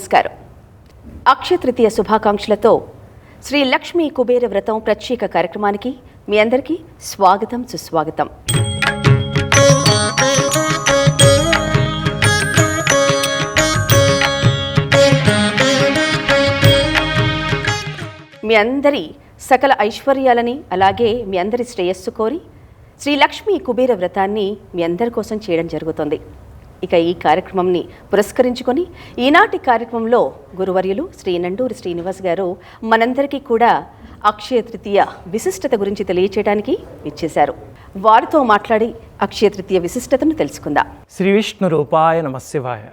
నమస్కారం. అక్షయ తృతీయ శుభాకాంక్షలతో శ్రీ లక్ష్మీ కుబేర వ్రతం ప్రత్యేక కార్యక్రమానికి మీ అందరికీ స్వాగతం, సుస్వాగతం. మీ అందరి సకల ఐశ్వర్యాలని, అలాగే మీ అందరి శ్రేయస్సు కోరి శ్రీ లక్ష్మీ కుబేర వ్రతాన్ని మీ అందరి కోసం చేయడం జరుగుతుంది. ఇక ఈ కార్యక్రమంని పురస్కరించుకొని ఈనాటి కార్యక్రమంలో గురువర్యులు శ్రీ నండూరి శ్రీనివాస్ గారు మనందరికీ కూడా అక్షయ తృతీయ విశిష్టత గురించి తెలియచేయడానికి ఇచ్చేశారు. వారితో మాట్లాడి అక్షయ తృతీయ విశిష్టతను తెలుసుకుందాం. శ్రీ విష్ణు రూపాయ నమశివాయ.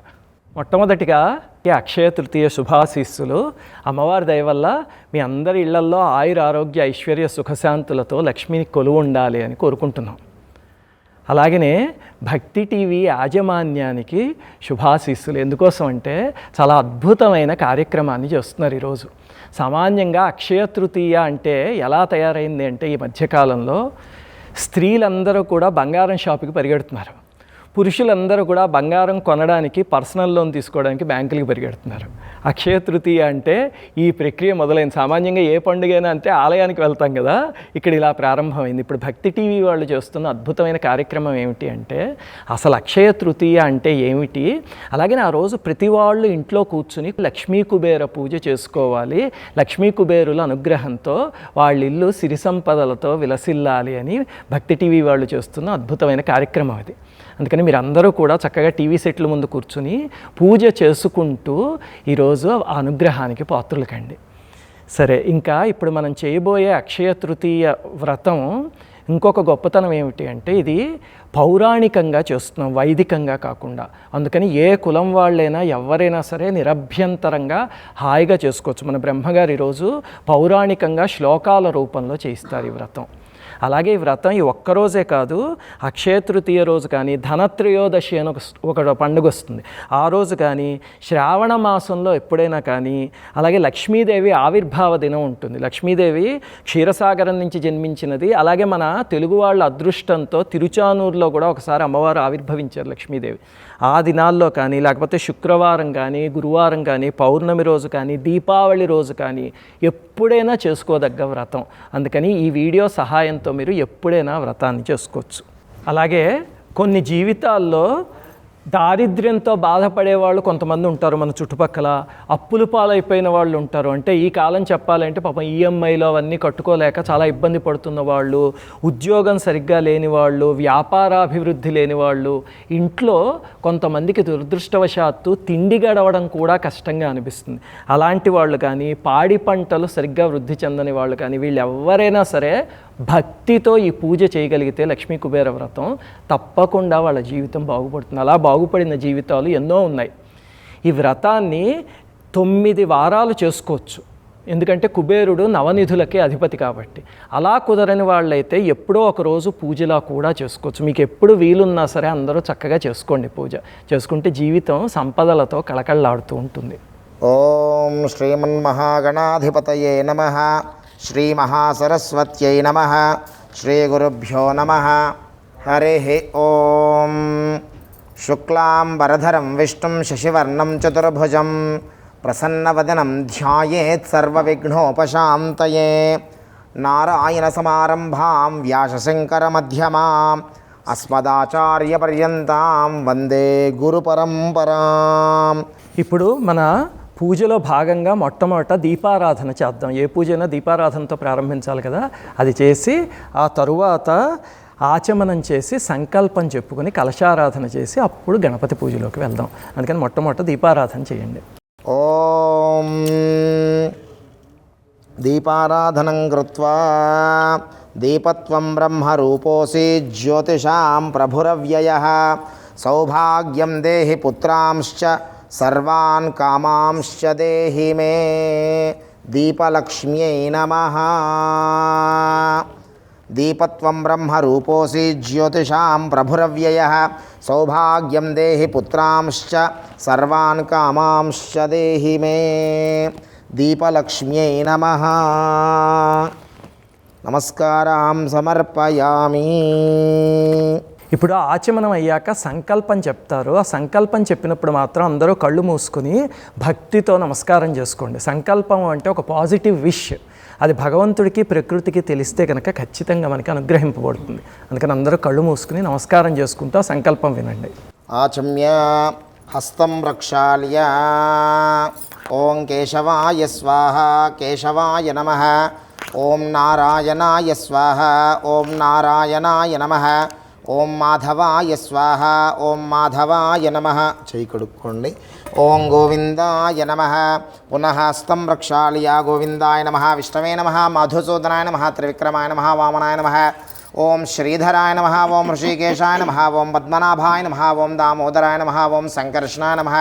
మొట్టమొదటిగా ఈ అక్షయ తృతీయ శుభాశీస్సులు అమ్మవారి దయ వల్ల మీ అందరి ఇళ్లల్లో ఆయుర ఆరోగ్య ఐశ్వర్య సుఖశాంతులతో లక్ష్మిని కొలువు ఉండాలి అని కోరుకుంటున్నాం. అలాగనే భక్తి టీవీ యాజమాన్యానికి శుభాశీస్సులు. ఎందుకోసం అంటే చాలా అద్భుతమైన కార్యక్రమాన్ని చేస్తున్నారు ఈరోజు. సామాన్యంగా అక్షయ తృతీయ అంటే ఎలా తయారైంది అంటే, ఈ మధ్యకాలంలో స్త్రీలందరూ కూడా బంగారం షాపుకి పరిగెడుతున్నారు. పురుషులందరూ కూడా బంగారం కొనడానికి, పర్సనల్ లోన్ తీసుకోవడానికి బ్యాంకులకి పరిగెడుతున్నారు. అక్షయ తృతీయ అంటే ఈ ప్రక్రియ మొదలైంది. సామాన్యంగా ఏ పండుగైనా అంటే ఆలయానికి వెళ్తాం కదా, ఇక్కడ ఇలా ప్రారంభమైంది. ఇప్పుడు భక్తి టీవీ వాళ్ళు చేస్తున్న అద్భుతమైన కార్యక్రమం ఏమిటి అంటే, అసలు అక్షయ తృతీయ అంటే ఏమిటి, అలాగే ఆ రోజు ప్రతి వాళ్ళు ఇంట్లో కూర్చుని లక్ష్మీ కుబేర పూజ చేసుకోవాలి, లక్ష్మీ కుబేరుల అనుగ్రహంతో వాళ్ళ ఇల్లు సిరి సంపదలతో విలసిల్లాలి అని భక్తి టీవీ వాళ్ళు చేస్తున్న అద్భుతమైన కార్యక్రమం అది. అందుకని మీరు అందరూ కూడా చక్కగా టీవీ సెట్ల ముందు కూర్చుని పూజ చేసుకుంటూ ఈరోజు ఆ అనుగ్రహానికి పాత్రులు కండి. సరే, ఇంకా ఇప్పుడు మనం చేయబోయే అక్షయ తృతీయ వ్రతం ఇంకొక గొప్పతనం ఏమిటి అంటే, ఇది పౌరాణికంగా చేస్తున్నాం, వైదికంగా కాకుండా. అందుకని ఏ కులం వాళ్ళైనా ఎవరైనా సరే నిరభ్యంతరంగా హాయిగా చేసుకోవచ్చు. మన బ్రహ్మగారు ఈరోజు పౌరాణికంగా శ్లోకాల రూపంలో చేయిస్తారు ఈ వ్రతం. అలాగే ఈ వ్రతం ఈ ఒక్కరోజే కాదు, అక్షయ తృతీయ రోజు కానీ, ధనత్రయోదశి అని ఒక పండుగ వస్తుంది, ఆ రోజు కానీ, శ్రావణ మాసంలో ఎప్పుడైనా కానీ, అలాగే లక్ష్మీదేవి ఆవిర్భావ దినం ఉంటుంది. లక్ష్మీదేవి క్షీరసాగరం నుంచి జన్మించినది. అలాగే మన తెలుగు వాళ్ళ అదృష్టంతో తిరుచానూరులో కూడా ఒకసారి అమ్మవారు ఆవిర్భవించారు లక్ష్మీదేవి. ఆ దినాల్లో కానీ, లేకపోతే శుక్రవారం కానీ, గురువారం కానీ, పౌర్ణమి రోజు కానీ, దీపావళి రోజు కానీ ఎప్పుడైనా చేసుకోదగ్గ వ్రతం. అందుకని ఈ వీడియో సహాయంతో మీరు ఎప్పుడైనా వ్రతాన్ని చేసుకోవచ్చు. అలాగే కొన్ని జీవితాల్లో దారిద్ర్యంతో బాధపడే వాళ్ళు కొంతమంది ఉంటారు మన చుట్టుపక్కల. అప్పుల పాలైపోయిన వాళ్ళు ఉంటారు. అంటే ఈ కాలం చెప్పాలంటే పాపం ఈఎంఐలో అవన్నీ కట్టుకోలేక చాలా ఇబ్బంది పడుతున్న వాళ్ళు, ఉద్యోగం సరిగ్గా లేని వాళ్ళు, వ్యాపారాభివృద్ధి లేని వాళ్ళు, ఇంట్లో కొంతమందికి దురదృష్టవశాత్తు తిండి గడవడం కూడా కష్టంగా అనిపిస్తుంది. అలాంటి వాళ్ళు కానీ, పాడి పంటలు సరిగ్గా వృద్ధి చెందని వాళ్ళు కానీ, వీళ్ళు ఎవరైనా సరే భక్తితో ఈ పూజ చేయగలిగితే లక్ష్మీ కుబేర వ్రతం, తప్పకుండా వాళ్ళ జీవితం బాగుపడుతుంది. అలా బాగుపడిన జీవితాలు ఎన్నో ఉన్నాయి. ఈ వ్రతాన్ని 9 వారాలు చేసుకోవచ్చు. ఎందుకంటే కుబేరుడు నవనిధులకే అధిపతి కాబట్టి. అలా కుదరని వాళ్ళైతే ఎప్పుడో ఒకరోజు పూజలా కూడా చేసుకోవచ్చు. మీకు ఎప్పుడు వీలున్నా సరే అందరూ చక్కగా చేసుకోండి. పూజ చేసుకుంటే జీవితం సంపదలతో కళకళలాడుతూ ఉంటుంది. ఓం శ్రీమన్మహాగణాధిపతయే నమః. శ్రీ మహాసరస్వత్యై నమః. శ్రీ గురుభ్యో నమః. హరిః ఓం. శుక్లాంబరధరం విష్ణుం శశివర్ణం చతుర్భుజం ప్రసన్నవదనం ధ్యాయేత్ సర్వవిఘ్నోపశాంతయే. నారాయణ సమారంభాం వ్యాసశంకర మధ్యమాం అస్మదాచార్యపర్యంతాం వందే గురు పరంపరాం. ఇప్పుడు మన పూజలో భాగంగా మొట్టమొదట దీపారాధన చేద్దాం. ఏ పూజైనా దీపారాధనతో ప్రారంభించాలి కదా, అది చేసి ఆ తరువాత ఆచమనం చేసి సంకల్పం చెప్పుకొని కలశారాధన చేసి అప్పుడు గణపతి పూజలోకి వెళ్దాం. అందుకని మొట్టమొదట దీపారాధన చేయండి. ఓం దీపారాధనం కృత్వా దీపత్వం బ్రహ్మరూపోసి జ్యోతిషాం ప్రభురవ్యయః సౌభాగ్యం దేహి పుత్రాంశ్చ సర్వాన్ కామాంశ్చ దేహి మే. దీపలక్ష్మ్యై నమః. దీపత్వం బ్రహ్మరూపోసి జ్యోతిషాం ప్రభురవ్యయః సౌభాగ్యం దేహి పుత్రాంశ్చ సర్వాన్ కామాంశ్చ దేహి మే. దీపలక్ష్మ్యై నమః. నమస్కారం సమర్పయామి. ఇప్పుడు ఆచమనం అయ్యాక సంకల్పం చెప్తారు. ఆ సంకల్పం చెప్పినప్పుడు మాత్రం అందరూ కళ్ళు మూసుకుని భక్తితో నమస్కారం చేసుకోండి. సంకల్పం అంటే ఒక పాజిటివ్ విష్. అది భగవంతుడికి ప్రకృతికి తెలిస్తే కనుక ఖచ్చితంగా మనకి అనుగ్రహింపబడుతుంది. అందుకని అందరూ కళ్ళు మూసుకుని నమస్కారం చేసుకుంటూ ఆ సంకల్పం వినండి. ఆచమ్య హస్తం రక్షాల్య ఓం కేశవాయ స్వాహ కేశవాయ నమః. ఓం నారాయణాయ స్వాహ ఓం నారాయణాయ నమః. ఓం మాధవాయ స్వాహ ఓం మాధవాయ నమః. చేయి కడుక్కోండి. ఓం గోవిందాయ నమః. పునః హస్తం రక్షాళ్య గోవిందాయ నమః. విష్ణవే నమః. మధుసూదనాయ నమః. త్రివిక్రమాయ నమః. వామనాయ నమః. ఓం శ్రీధరాయ నమః. ఓం ఋషికేశాయ నమః. ఓం పద్మనాభాయ నమః. ఓం దామోదరాయ నమః. ఓం సంకర్షణాయ నమః.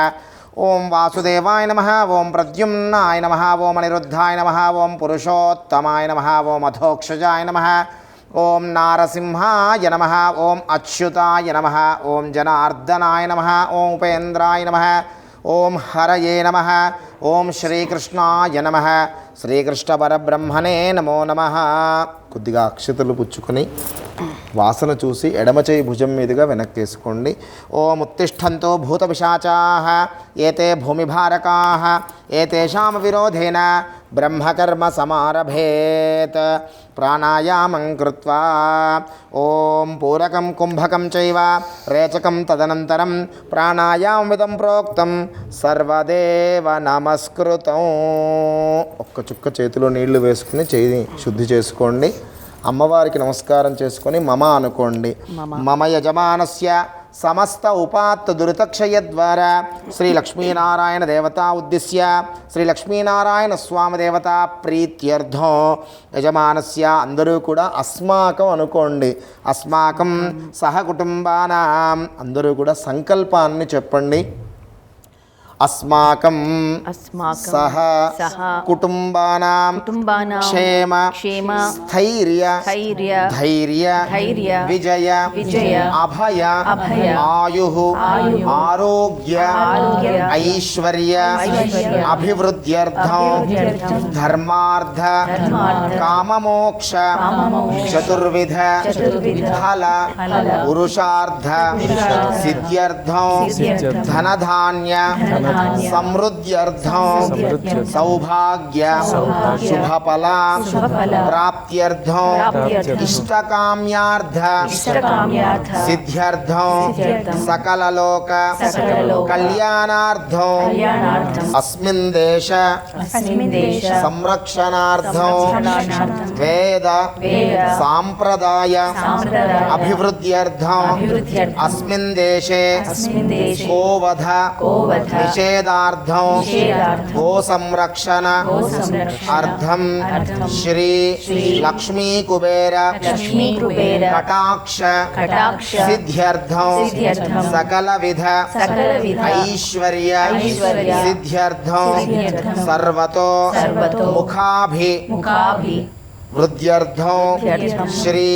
ఓం వాసుదేవాయ నమః. ఓం ప్రద్యుమ్నాయ నమః. ఓం అనిరుద్ధాయ నమః. ఓం పురుషోత్తమాయ నమః. ఓం అధోక్షజాయ నమః. ఓం నారసింహాయ నమః. ఓం అచ్యుతాయ నమః. ఓం జనార్దనాయ నమః. ఓం ఉపేంద్రాయ నమః. ఓం హరయే నమః. ఓం శ్రీకృష్ణాయ నమః. శ్రీకృష్ణ పరబ్రహ్మణే నమో నమః. కొద్దిగా అక్షతలు పుచ్చుకొని వాసన చూసి ఎడమ చేయి భుజం మీదుగా వెనక్కేసుకోండి. ఓం ఉత్తిష్టంతో భూత పిశాచాః ఏతే భూమిభారకాః ఏతేషాం విరోధేన బ్రహ్మకర్మ సమారభేత్. ప్రాణాయామం కృత్వా ఓం పూరకం కుంభకం చైవ రేచకం తదనంతరం ప్రాణాయామమిదం ప్రోక్తం సర్వదేవ నమస్కృతం. ఒక్క చుక్క చేతిలో నీళ్లు వేసుకుని చేయి శుద్ధి చేసుకోండి. అమ్మవారికి నమస్కారం చేసుకొని మమ అనుకోండి. మమ యజమానస్య సమస్త ఉపాత్త దురితక్షయ ద్వారా శ్రీ లక్ష్మీనారాయణ దేవత ఉద్దిశ్య శ్రీ లక్ష్మీనారాయణ స్వామి దేవత ప్రీత్యర్థం యజమానస్య అందరూ కూడా అస్మాకం అనుకోండి. అస్మాకం సహ కుటుంబానాం అందరూ కూడా సంకల్పాన్ని చెప్పండి. అస్మాకం సహ కుటుంబానాం క్షేమ స్థైర్య ధైర్య విజయ అభయ ఆయుః ఆరోగ్య ఐశ్వర్య అభివృద్ధ్యర్థం ధర్మార్థ కామమోక్ష చతుర్విధ ఫల పురుషార్థ సిద్ధ్యర్థం ధనధాన్య సమృద్ధ్యర్థం సౌభాగ్య శుభఫల ప్రాప్త్యర్థం ఇష్టకామ్యార్థ సిద్ధ్యర్థం సకలలోక కళ్యాణార్థం అస్మిన్ దేశ సంరక్షణార్థం వేద సాంప్రదాయ అభివృద్ధ్యర్థం అస్మిన్ దేశే గోవధ నిషేధార్థం గో సంరక్షణ అర్థం శ్రీ లక్ష్మీ కుబేర కటాక్ష సిద్ధ్యర్థం సకల విధ ఐశ్వర్య సిద్ధ్యర్థం సర్వతో ముఖాభి వృద్ధ్యర్థం శ్రీ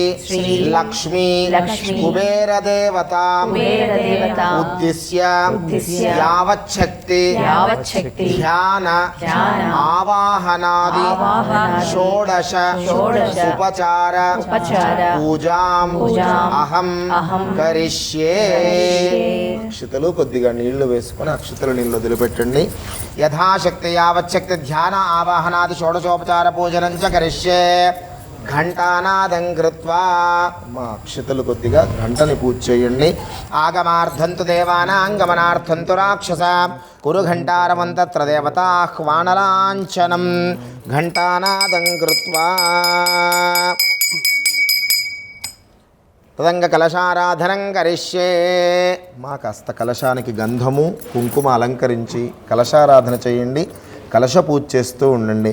లక్ష్మీ కుబేర దేవత ఉద్దిశ్య యావచ్చక్తి ధ్యాన ఆవాహనాది షోడశ ఉపచార పూజాం అహం కరిష్యే. అక్షతలు కొద్దిగా నీళ్లు వేసుకొని అక్షతలు నీళ్ళు వదిలిపెట్టండి. యథాశక్తి యావచ్చక్తి ధ్యాన ఆవాహనాది షోడశోపచార పూజనం చ కరిష్యే. ఘంటానాదం కృత్వా మా అక్షతలు కొద్దిగా గంటని పూజ చేయండి. ఆగమార్థంతు దేవానాంగమనార్థంతు రాక్షస కురు ఘంటారవం తత్ర దేవతాహ్వానలాంఛనం. ఘంటానాదం కృత్వా తదంగ కలశారాధనం కరిష్యే. మా కాస్త కలశానికి గంధము కుంకుమ అలంకరించి కలశారాధన చేయండి. కలశ పూజ చేస్తూ ఉండండి.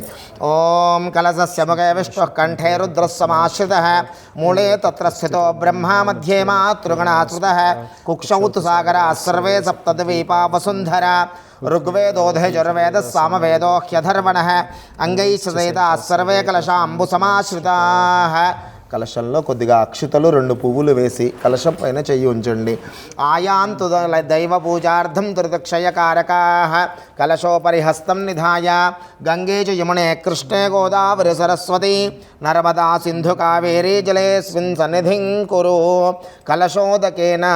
ఓం కలశస్య ముఖే విష్ణు కంఠే రుద్రస్సమాశ్రితః మూలే తత్ర స్థితో బ్రహ్మా మధ్యే మాతృగణాశ్రితః కుక్షౌతు సాగరా సర్వే సప్తద్వీపా వసుంధరా ఋగ్వేదోధయజుర్వేదः సామవేదో హ్యధర్వణः అంగైశ్చ సహితాः సర్వే కలశాంబుసమాశ్రితాः కలశంలో కొద్దిగా అక్షితలు 2 పువ్వులు వేసి కలశం పైన చెయ్యి ఉంచండి. ఆయాంతు దైవ పూజార్థం తురితక్షయకారకా కలశోపరి హస్తం నిధాయ గంగే చ యమునే కృష్ణే గోదావరి సరస్వతి నర్మదా సింధు కావేరీ జలేస్మిన్ సన్నిధిం కురు. కలశోదకేన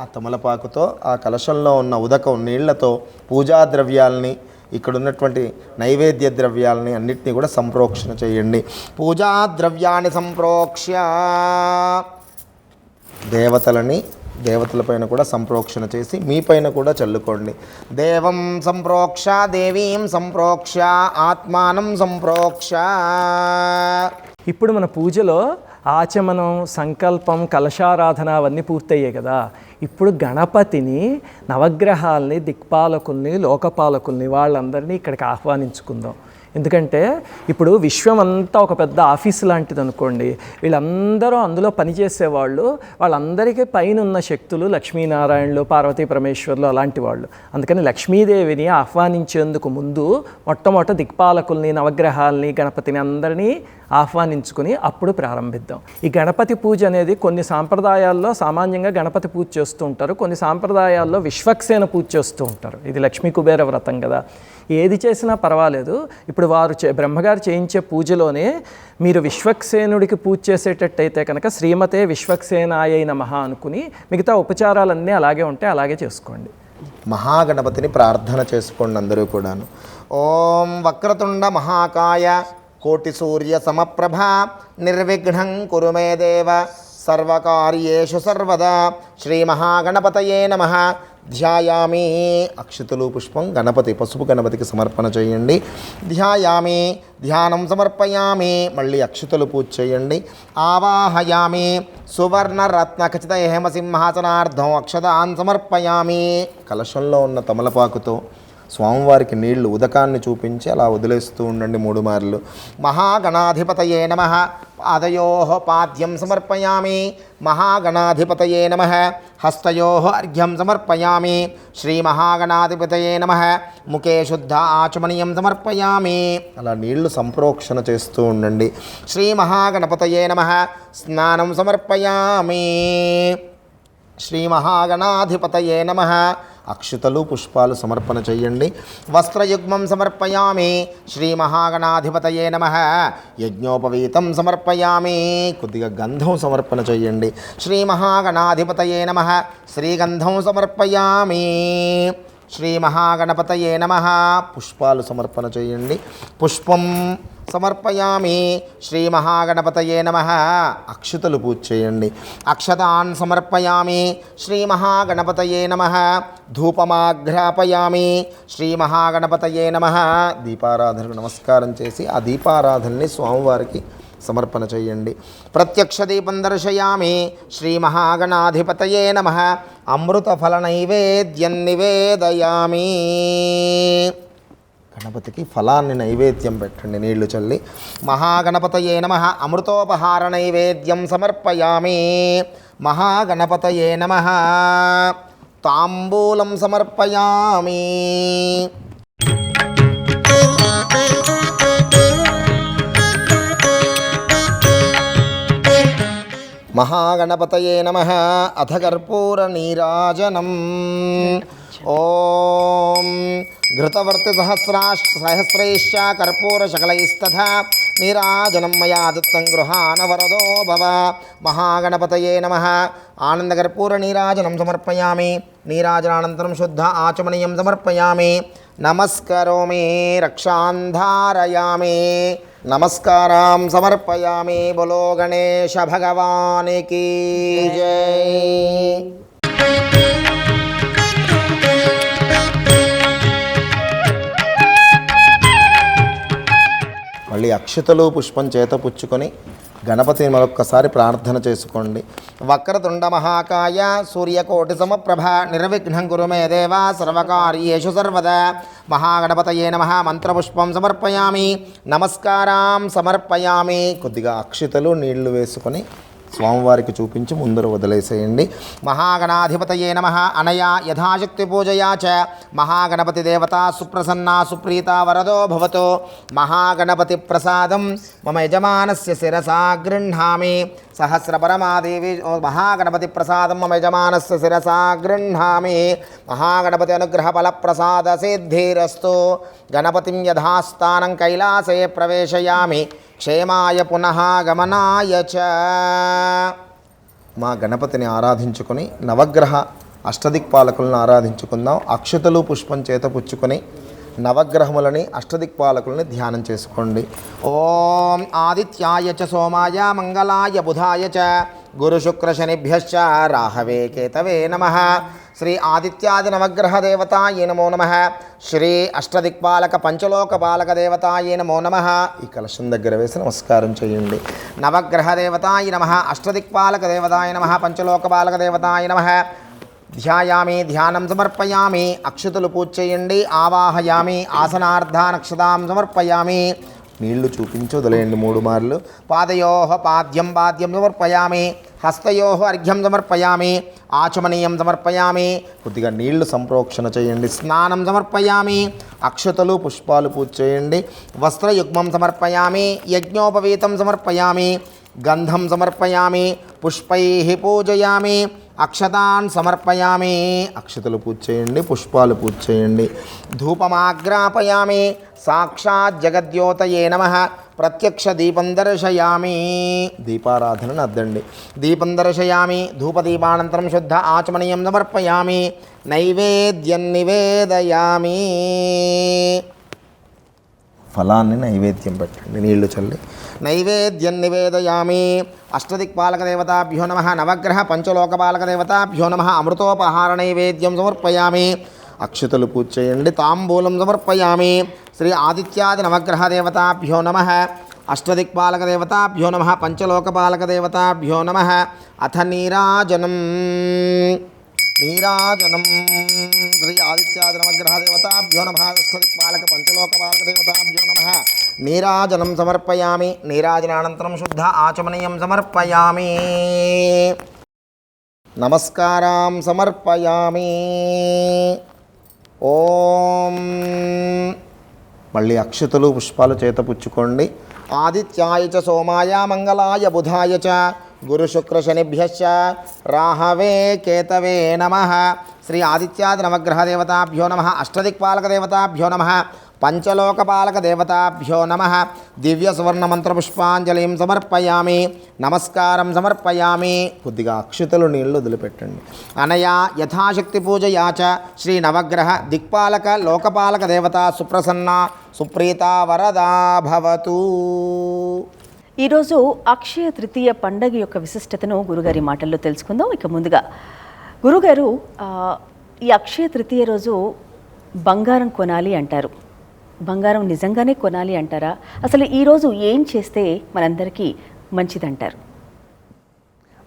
ఆ తమలపాకుతో ఆ కలశంలో ఉన్న ఉదకం నీళ్లతో పూజా ద్రవ్యాల్ని ఇక్కడ ఉన్నటువంటి నైవేద్య ద్రవ్యాలని అన్నిటినీ కూడా సంప్రోక్షణ చేయండి. పూజా ద్రవ్యాన్ని సంప్రోక్ష్య దేవతలపైన కూడా సంప్రోక్షణ చేసి మీ పైన కూడా చల్లుకోండి. దేవం సంప్రోక్ష దేవీం సంప్రోక్ష ఆత్మానం సంప్రోక్ష. ఇప్పుడు మన పూజలో ఆచమనం, సంకల్పం, కలశారాధన అవన్నీ పూర్తయ్యాయి కదా. ఇప్పుడు గణపతిని, నవగ్రహాల్ని, దిక్పాలకుల్ని, లోకపాలకుల్ని వాళ్ళందరినీ ఇక్కడికి ఆహ్వానించుకుందాం. ఎందుకంటే ఇప్పుడు విశ్వం అంతా ఒక పెద్ద ఆఫీస్ లాంటిది అనుకోండి. వీళ్ళందరూ అందులో పనిచేసేవాళ్ళు, వాళ్ళందరికీ పైన ఉన్న శక్తులు లక్ష్మీనారాయణలు, పార్వతీ పరమేశ్వర్లు అలాంటి వాళ్ళు. అందుకని లక్ష్మీదేవిని ఆహ్వానించేందుకు ముందు మొట్టమొదట దిక్పాలకుల్ని, నవగ్రహాల్ని, గణపతిని అందరినీ ఆహ్వానించుకుని అప్పుడు ప్రారంభిద్దాం. ఈ గణపతి పూజ అనేది కొన్ని సాంప్రదాయాల్లో సామాన్యంగా గణపతి పూజ చేస్తూ ఉంటారు, కొన్ని సాంప్రదాయాల్లో విశ్వక్సేన పూజ చేస్తూ ఉంటారు. ఇది లక్ష్మీ కుబేర వ్రతం కదా. ఏది చేసినా పర్వాలేదు. ఇప్పుడు వారు బ్రహ్మగారు చేయించే పూజలోనే మీరు విశ్వక్సేనుడికి పూజ చేసేటట్టయితే కనుక శ్రీమతే విశ్వక్సేనాయ నమః అనుకుని మిగతా ఉపచారాలన్నీ అలాగే ఉంటే అలాగే చేసుకోండి. మహాగణపతిని ప్రార్థన చేసుకోండి అందరూ కూడాను. ఓం వక్రతుండ మహాకాయ కోటి సూర్య సమప్రభ నిర్విఘ్నం కురు మే దేవ సర్వకార్యేషు సర్వదా శ్రీ మహాగణపతయే నమః. ధ్యాయామి. అక్షతలు పుష్పం గణపతి పసుపు గణపతికి సమర్పణ చేయండి. ధ్యాయామి, ధ్యానం సమర్పయామి. మళ్ళీ అక్షతలు పూజ చేయండి. ఆవాహయామి సువర్ణ రత్న ఖచ్చిత హేమసింహాసనార్థం అక్షతాన్ సమర్పయామి. కలశంలో ఉన్న తమలపాకుతో స్వామివారికి నీళ్లు ఉదకాన్ని చూపించి అలా వదిలేస్తూ ఉండండి 3 మార్లు. మహాగణాధిపతయే నమః. పాదయోః పాద్యం సమర్పయామి. మహాగణాధిపతయే నమః. హస్తయోః అర్ఘ్యం సమర్పయామి. శ్రీ మహాగణాధిపతయే నమః. ముఖే శుద్ధ ఆచమనీయం సమర్పయామి. అలా నీళ్లు సంప్రోక్షణ చేస్తూ ఉండండి. శ్రీ మహాగణపతయే నమః. స్నానం సమర్పయామి. శ్రీ మహాగణాధిపతయే నమః. అక్షతలు పుష్పాలు సమర్పణ చేయండి. వస్త్రయుగ్మం సమర్పయామి. శ్రీ మహాగణాధిపతయే నమః. యజ్ఞోపవీతం సమర్పయామి. కొద్దిగా గంధం సమర్పణ చేయండి. శ్రీ మహాగణాధిపతయే నమః. శ్రీగంధం సమర్పయామి. శ్రీ మహాగణపతయే నమః. పుష్పాలు సమర్పణ చేయండి. పుష్పం సమర్పయామి. శ్రీ మహాగణపతయే నమః. అక్షతలు పూజ చేయండి. అక్షతాన్ సమర్పయామి. శ్రీ మహాగణపతయే నమః. ధూపమాఘ్రాపయామి. శ్రీ మహాగణపతయే నమః. దీపారాధనకు నమస్కారం చేసి ఆ దీపారాధనని స్వామివారికి సమర్పణ చేయండి. ప్రత్యక్ష దీపం దర్శయామి. శ్రీ మహాగణాధిపతయే నమః. అమృతఫల నైవేద్యం నివేదయామి. గణపతికి ఫలాన్ని నైవేద్యం పెట్టండి నీళ్లు చల్లి. మహాగణపతయే నమః. అమృతోపహార నైవేద్యం సమర్పయామి. మహాగణపతయే నమః. తాంబూలం సమర్పయామి. మహాగణపతయే నమః. అథ కర్పూర నీరాజనం. ఓం ఘృతవర్తి సహస్రైశ్చ కర్పూర శకలైస్తథా నీరాజనం మయా దత్తం గృహాన వరదో భవ. మహాగణపతయే నమః. ఆనందకర్పూర నీరాజనం సమర్పయామి. నీరాజనానంతరం శుద్ధ ఆచమనీయం సమర్పయామి. నమస్కరోమి రక్షాన్ ధారయామి. నమస్కారం సమర్పయామి. బోలో గణేశ భగవానికి జై. మళ్ళీ అక్షతలు పుష్పం చేత పుచ్చుకొని గణపతిని మరొక్కసారి ప్రార్థన చేసుకోండి. వక్రతుండ మహాకాయ సూర్యకోటి సమప్రభ నిర్విఘ్నం కురు మే దేవ సర్వకార్యేషు సర్వదా మహాగణపతయే నమః. మంత్రపుష్పం సమర్పయామి. నమస్కారం సమర్పయామి. కొద్దిగా అక్షతలు నీళ్లు వేసుకొని స్వామివారికి చూపించి ముందర వదిలేసేయండి. మహాగణాధిపతయే నమః. అనయా యథాశక్తి పూజయా చ మహాగణపతి దేవత సుప్రసన్నా సుప్రీత వరదో భవతు. మహాగణపతి ప్రసాదం మమ యజమానస్య శిరసా గృహ్ణామి. సహస్రపరమాదేవి మహాగణపతి ప్రసాదం మమ యజమానస్య శిరసా గృహ్ణామి. మహాగణపతి అనుగ్రహ ఫల ప్రసాద సిద్ధిరస్తు. గణపతిం యథాస్థానం కైలాసే ప్రవేశయామి క్షేమాయ పునః గమనాయ చ. మా గణపతిని ఆరాధించుకొని నవగ్రహ అష్టదిక్పాలకులను ఆరాధించుకుందాం. అక్షతలు పుష్పం చేత పుచ్చుకొని నవగ్రహములని అష్టదిక్పాలకులని ధ్యానం చేసుకోండి. ఓం ఆదిత్యాయ చ సోమాయ మంగళాయ బుధాయ చ గురు శుక్ర శనిభ్యశ్చ రాహవే కేతవే నమః. శ్రీ ఆదిత్యాది నవగ్రహ దేవతాయే నమో నమః. శ్రీ అష్టదిక్పాలక పంచలోకపాలక దేవతాయే నమో నమః. ఈ కలశం దగ్గర వేసి నమస్కారం చేయండి. నవగ్రహ దేవతాయ నమః. అష్టదిక్పాలక దేవతాయ నమః. పంచలోకపాలక దేవతాయ నమః. ధ్యాయామి ధ్యానం సమర్పయామి. అక్షతులు పూజ చేయండి. ఆవాహయామి ఆసనార్ధానక్షతాం సమర్పయామి. నీళ్లు చూపించి వదిలేయండి 3 మార్లు. పాదయోః పాద్యం సమర్పయామి. హస్తయోః అర్ఘ్యం సమర్పయామి. ఆచమనీయం సమర్పయామి. కొద్దిగా నీళ్లు సంప్రోక్షణ చేయండి. స్నానం సమర్పయామి. అక్షతలు పుష్పాలు పూజ చేయండి. వస్త్రయుగ్మం సమర్పయామి. యజ్ఞోపవీతం సమర్పయామి. గంధం సమర్పయామి. పుష్పైః పూజయామి. అక్షతాన్ సమర్పయామి. అక్షతలు పూజ చేయండి. పుష్పాలు పూజ చేయండి. ధూపమాగ్రాపయామి. సాక్షాత్ జగద్యోతయే నమః. ప్రత్యక్ష దీపం దర్శయామి. దీపారాధనను అద్దండి. దీపం దర్శయామి. ధూపదీపానంతరం శుద్ధ ఆచమనీయం సమర్పయామి. నైవేద్యం నివేదయామి. ఫలాన్ని నైవేద్యం పెట్టండి నీళ్లు చల్లి. నైవేద్యం నివేదయామి. అష్టదిక్పాలక దేవతాభ్యో నమః. నవగ్రహ పంచలోకపాలక దేవతాభ్యో నమః. అమృతోపహార నైవేద్యం సమర్పయామి. అక్షతలు పూజ చేయండి. తాంబూలం సమర్పయామి. శ్రీ ఆదిత్యాది నవగ్రహ దేవతాభ్యో నమః. అష్టదిక్పాలక దేవతాభ్యో నమః. పంచలోకపాలక దేవతాభ్యో నమః. అథ నీరాజనం. నీరాజనం శ్రీ ఆదిత్యాది నవగ్రహ దేవతాభ్యో నమః. అష్టదిక్పాలక పంచలోకపాలక దేవతాభ్యో నమః. నీరాజనం సమర్పయామి. నీరాజనానంతరం శుద్ధ ఆచమనీయం సమర్పయామి. నమస్కారం సమర్పయామి. ఓం. మళ్ళీ అక్షతలు పుష్పాలు చేత పుచ్చుకోండి. ఆదిత్యాయ చ సోమాయ మంగళాయ బుధాయ చ గురు శుక్ర శనిభ్యశ్చ రాహవే కేతవే నమః. శ్రీ ఆదిత్యాది నవగ్రహ దేవతాభ్యో నమః. అష్టదిక్పాలక దేవతాభ్యో నమః. పంచలోకపాలక దేవతాభ్యో నమః. దివ్య సువర్ణ మంత్ర పుష్పాంజలిం సమర్పయామి. నమస్కారం సమర్పయామి. కొద్దిగా అక్షతలు నీళ్లు వదిలిపెట్టండి. అనయా యథాశక్తి పూజయా చ శ్రీ నవగ్రహ దిక్పాలక లోకపాలక దేవత సుప్రసన్న సుప్రీత వరదా భవతు. ఈరోజు అక్షయ తృతీయ పండగ యొక్క విశిష్టతను గురుగారి మాటల్లో తెలుసుకుందాం. ఇక ముందుగా గురుగారు, ఈ అక్షయ తృతీయ రోజు బంగారం కొనాలి అంటారు. బంగారం నిజంగానే కొనాలి అంటారా? అసలు ఈరోజు ఏం చేస్తే మనందరికీ మంచిదంటారు?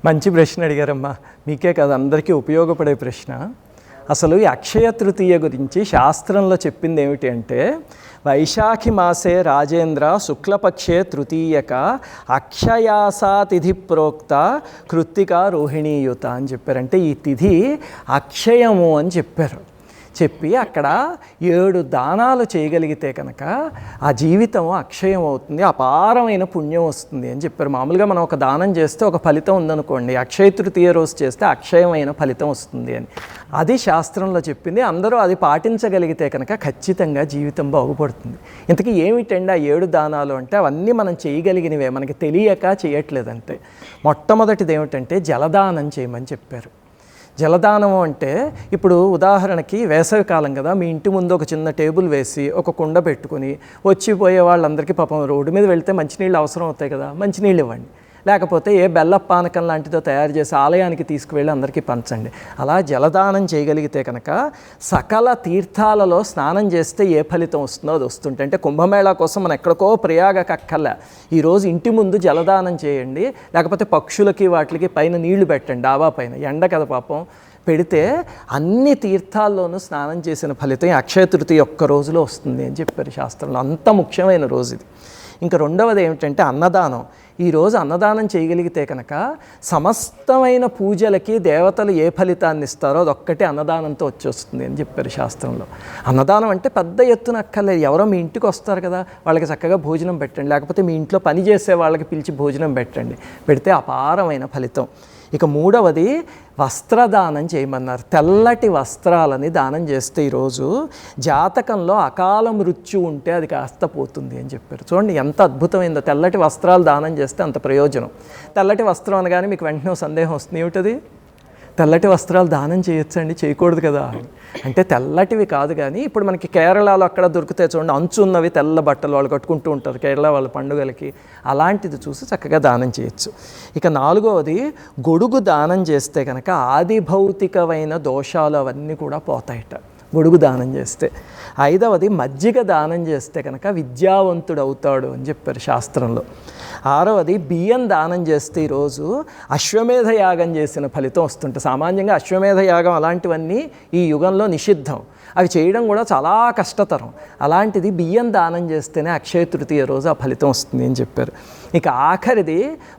మంచి ప్రశ్న అడిగారమ్మా. మీకే కాదు, అందరికీ ఉపయోగపడే ప్రశ్న. అసలు ఈ అక్షయ తృతీయ గురించి శాస్త్రంలో చెప్పింది ఏమిటి అంటే, వైశాఖి మాసే రాజేంద్ర శుక్లపక్షే తృతీయక అక్షయాసా తిథి ప్రోక్త కృత్తిక రోహిణీయుత అని చెప్పారంటే ఈ తిథి అక్షయము అని చెప్పి అక్కడ 7 దానాలు చేయగలిగితే కనుక ఆ జీవితం అక్షయం అవుతుంది, అపారమైన పుణ్యం వస్తుంది అని చెప్పారు. మామూలుగా మనం ఒక దానం చేస్తే ఒక ఫలితం ఉందనుకోండి, అక్షయ తృతీయ రోజు చేస్తే అక్షయమైన ఫలితం వస్తుంది అని అది శాస్త్రంలో చెప్పింది. అందరూ అది పాటించగలిగితే కనుక ఖచ్చితంగా జీవితం బాగుపడుతుంది. ఇంతకీ ఏమిటండి ఆ 7 దానాలు అంటే, అవన్నీ మనం చేయగలిగినవే, మనకి తెలియక చేయట్లేదంటే. మొట్టమొదటిది ఏమిటంటే జలదానం చేయమని చెప్పారు. జలదానం అంటే ఇప్పుడు ఉదాహరణకి వేసవికాలం కదా, మీ ఇంటి ముందు ఒక చిన్న టేబుల్ వేసి ఒక కుండ పెట్టుకుని వచ్చిపోయే వాళ్ళందరికీ పాపం రోడ్డు మీద వెళ్తే మంచినీళ్ళు అవసరం అవుతాయి కదా, మంచినీళ్ళు ఇవ్వండి. లేకపోతే ఏ బెల్లపు పానకం లాంటిదో తయారు చేసి ఆలయానికి తీసుకువెళ్ళి అందరికీ పంచండి. అలా జలదానం చేయగలిగితే కనుక సకల తీర్థాలలో స్నానం చేస్తే ఏ ఫలితం వస్తుందో అది వస్తుంటే, అంటే కుంభమేళా కోసం మనం ఎక్కడికో ప్రయాగకక్కర్లే, ఈరోజు ఇంటి ముందు జలదానం చేయండి. లేకపోతే పక్షులకి వాటికి పైన నీళ్లు పెట్టండి, డాబా పైన, ఎండ కదా పాపం, పెడితే అన్ని తీర్థాల్లోనూ స్నానం చేసిన ఫలితం అక్షయ తృతీయ ఒక్క రోజులో వస్తుంది అని చెప్పారు శాస్త్రంలో. అంత ముఖ్యమైన రోజు ఇది. ఇంకా రెండవది ఏమిటంటే అన్నదానం. ఈరోజు అన్నదానం చేయగలిగితే కనుక సమస్తమైన పూజలకి దేవతలు ఏ ఫలితాన్ని ఇస్తారో అదొక్కటే అన్నదానంతో వచ్చేస్తుంది అని చెప్పారు శాస్త్రంలో. అన్నదానం అంటే పెద్ద ఎత్తున అక్కర్లేదు, ఎవరో మీ ఇంటికి వస్తారు కదా వాళ్ళకి చక్కగా భోజనం పెట్టండి, లేకపోతే మీ ఇంట్లో పని చేసే వాళ్ళకి పిలిచి భోజనం పెట్టండి, పెడితే అపారమైన ఫలితం. ఇక మూడవది వస్త్రదానం చేయమన్నారు. తెల్లటి వస్త్రాలని దానం చేస్తే ఈరోజు జాతకంలో అకాల మృత్యు ఉంటే అది కాస్త పోతుంది అని చెప్పారు. చూడండి ఎంత అద్భుతమైందో, తెల్లటి వస్త్రాలు దానం చేస్తే అంత ప్రయోజనం. తెల్లటి వస్త్రం అనగానే మీకు వెంటనే సందేహం వస్తుంది, ఏమిటది? తెల్లటి వస్త్రాలు దానం చేయొచ్చండి, చేయకూడదు కదా అంటే తెల్లటివి కాదు, కానీ ఇప్పుడు మనకి కేరళలో అక్కడ దొరికితే చూడండి అంచున్నవి తెల్ల బట్టలు వాళ్ళు కట్టుకుంటూ ఉంటారు కేరళ వాళ్ళ పండుగలకి, అలాంటిది చూసి చక్కగా దానం చేయొచ్చు. ఇక నాలుగవది గొడుగు దానం చేస్తే కనుక ఆది భౌతికమైన దోషాలు అవన్నీ కూడా పోతాయట గొడుగు దానం చేస్తే. ఐదవది మజ్జిగ దానం చేస్తే కనుక విద్యావంతుడు అవుతాడు అని చెప్పారు శాస్త్రంలో. ఆరవది బియ్యం దానం చేస్తే ఈరోజు అశ్వమేధ యాగం చేసిన ఫలితం వస్తుంటుంది. సామాన్యంగా అశ్వమేధ యాగం అలాంటివన్నీ ఈ యుగంలో నిషిద్ధం, అవి చేయడం కూడా చాలా కష్టతరం. అలాంటిది బియ్యం దానం చేస్తేనే అక్షయ తృతీయ రోజు ఆ ఫలితం వస్తుంది అని చెప్పారు. ఇక ఆఖరిది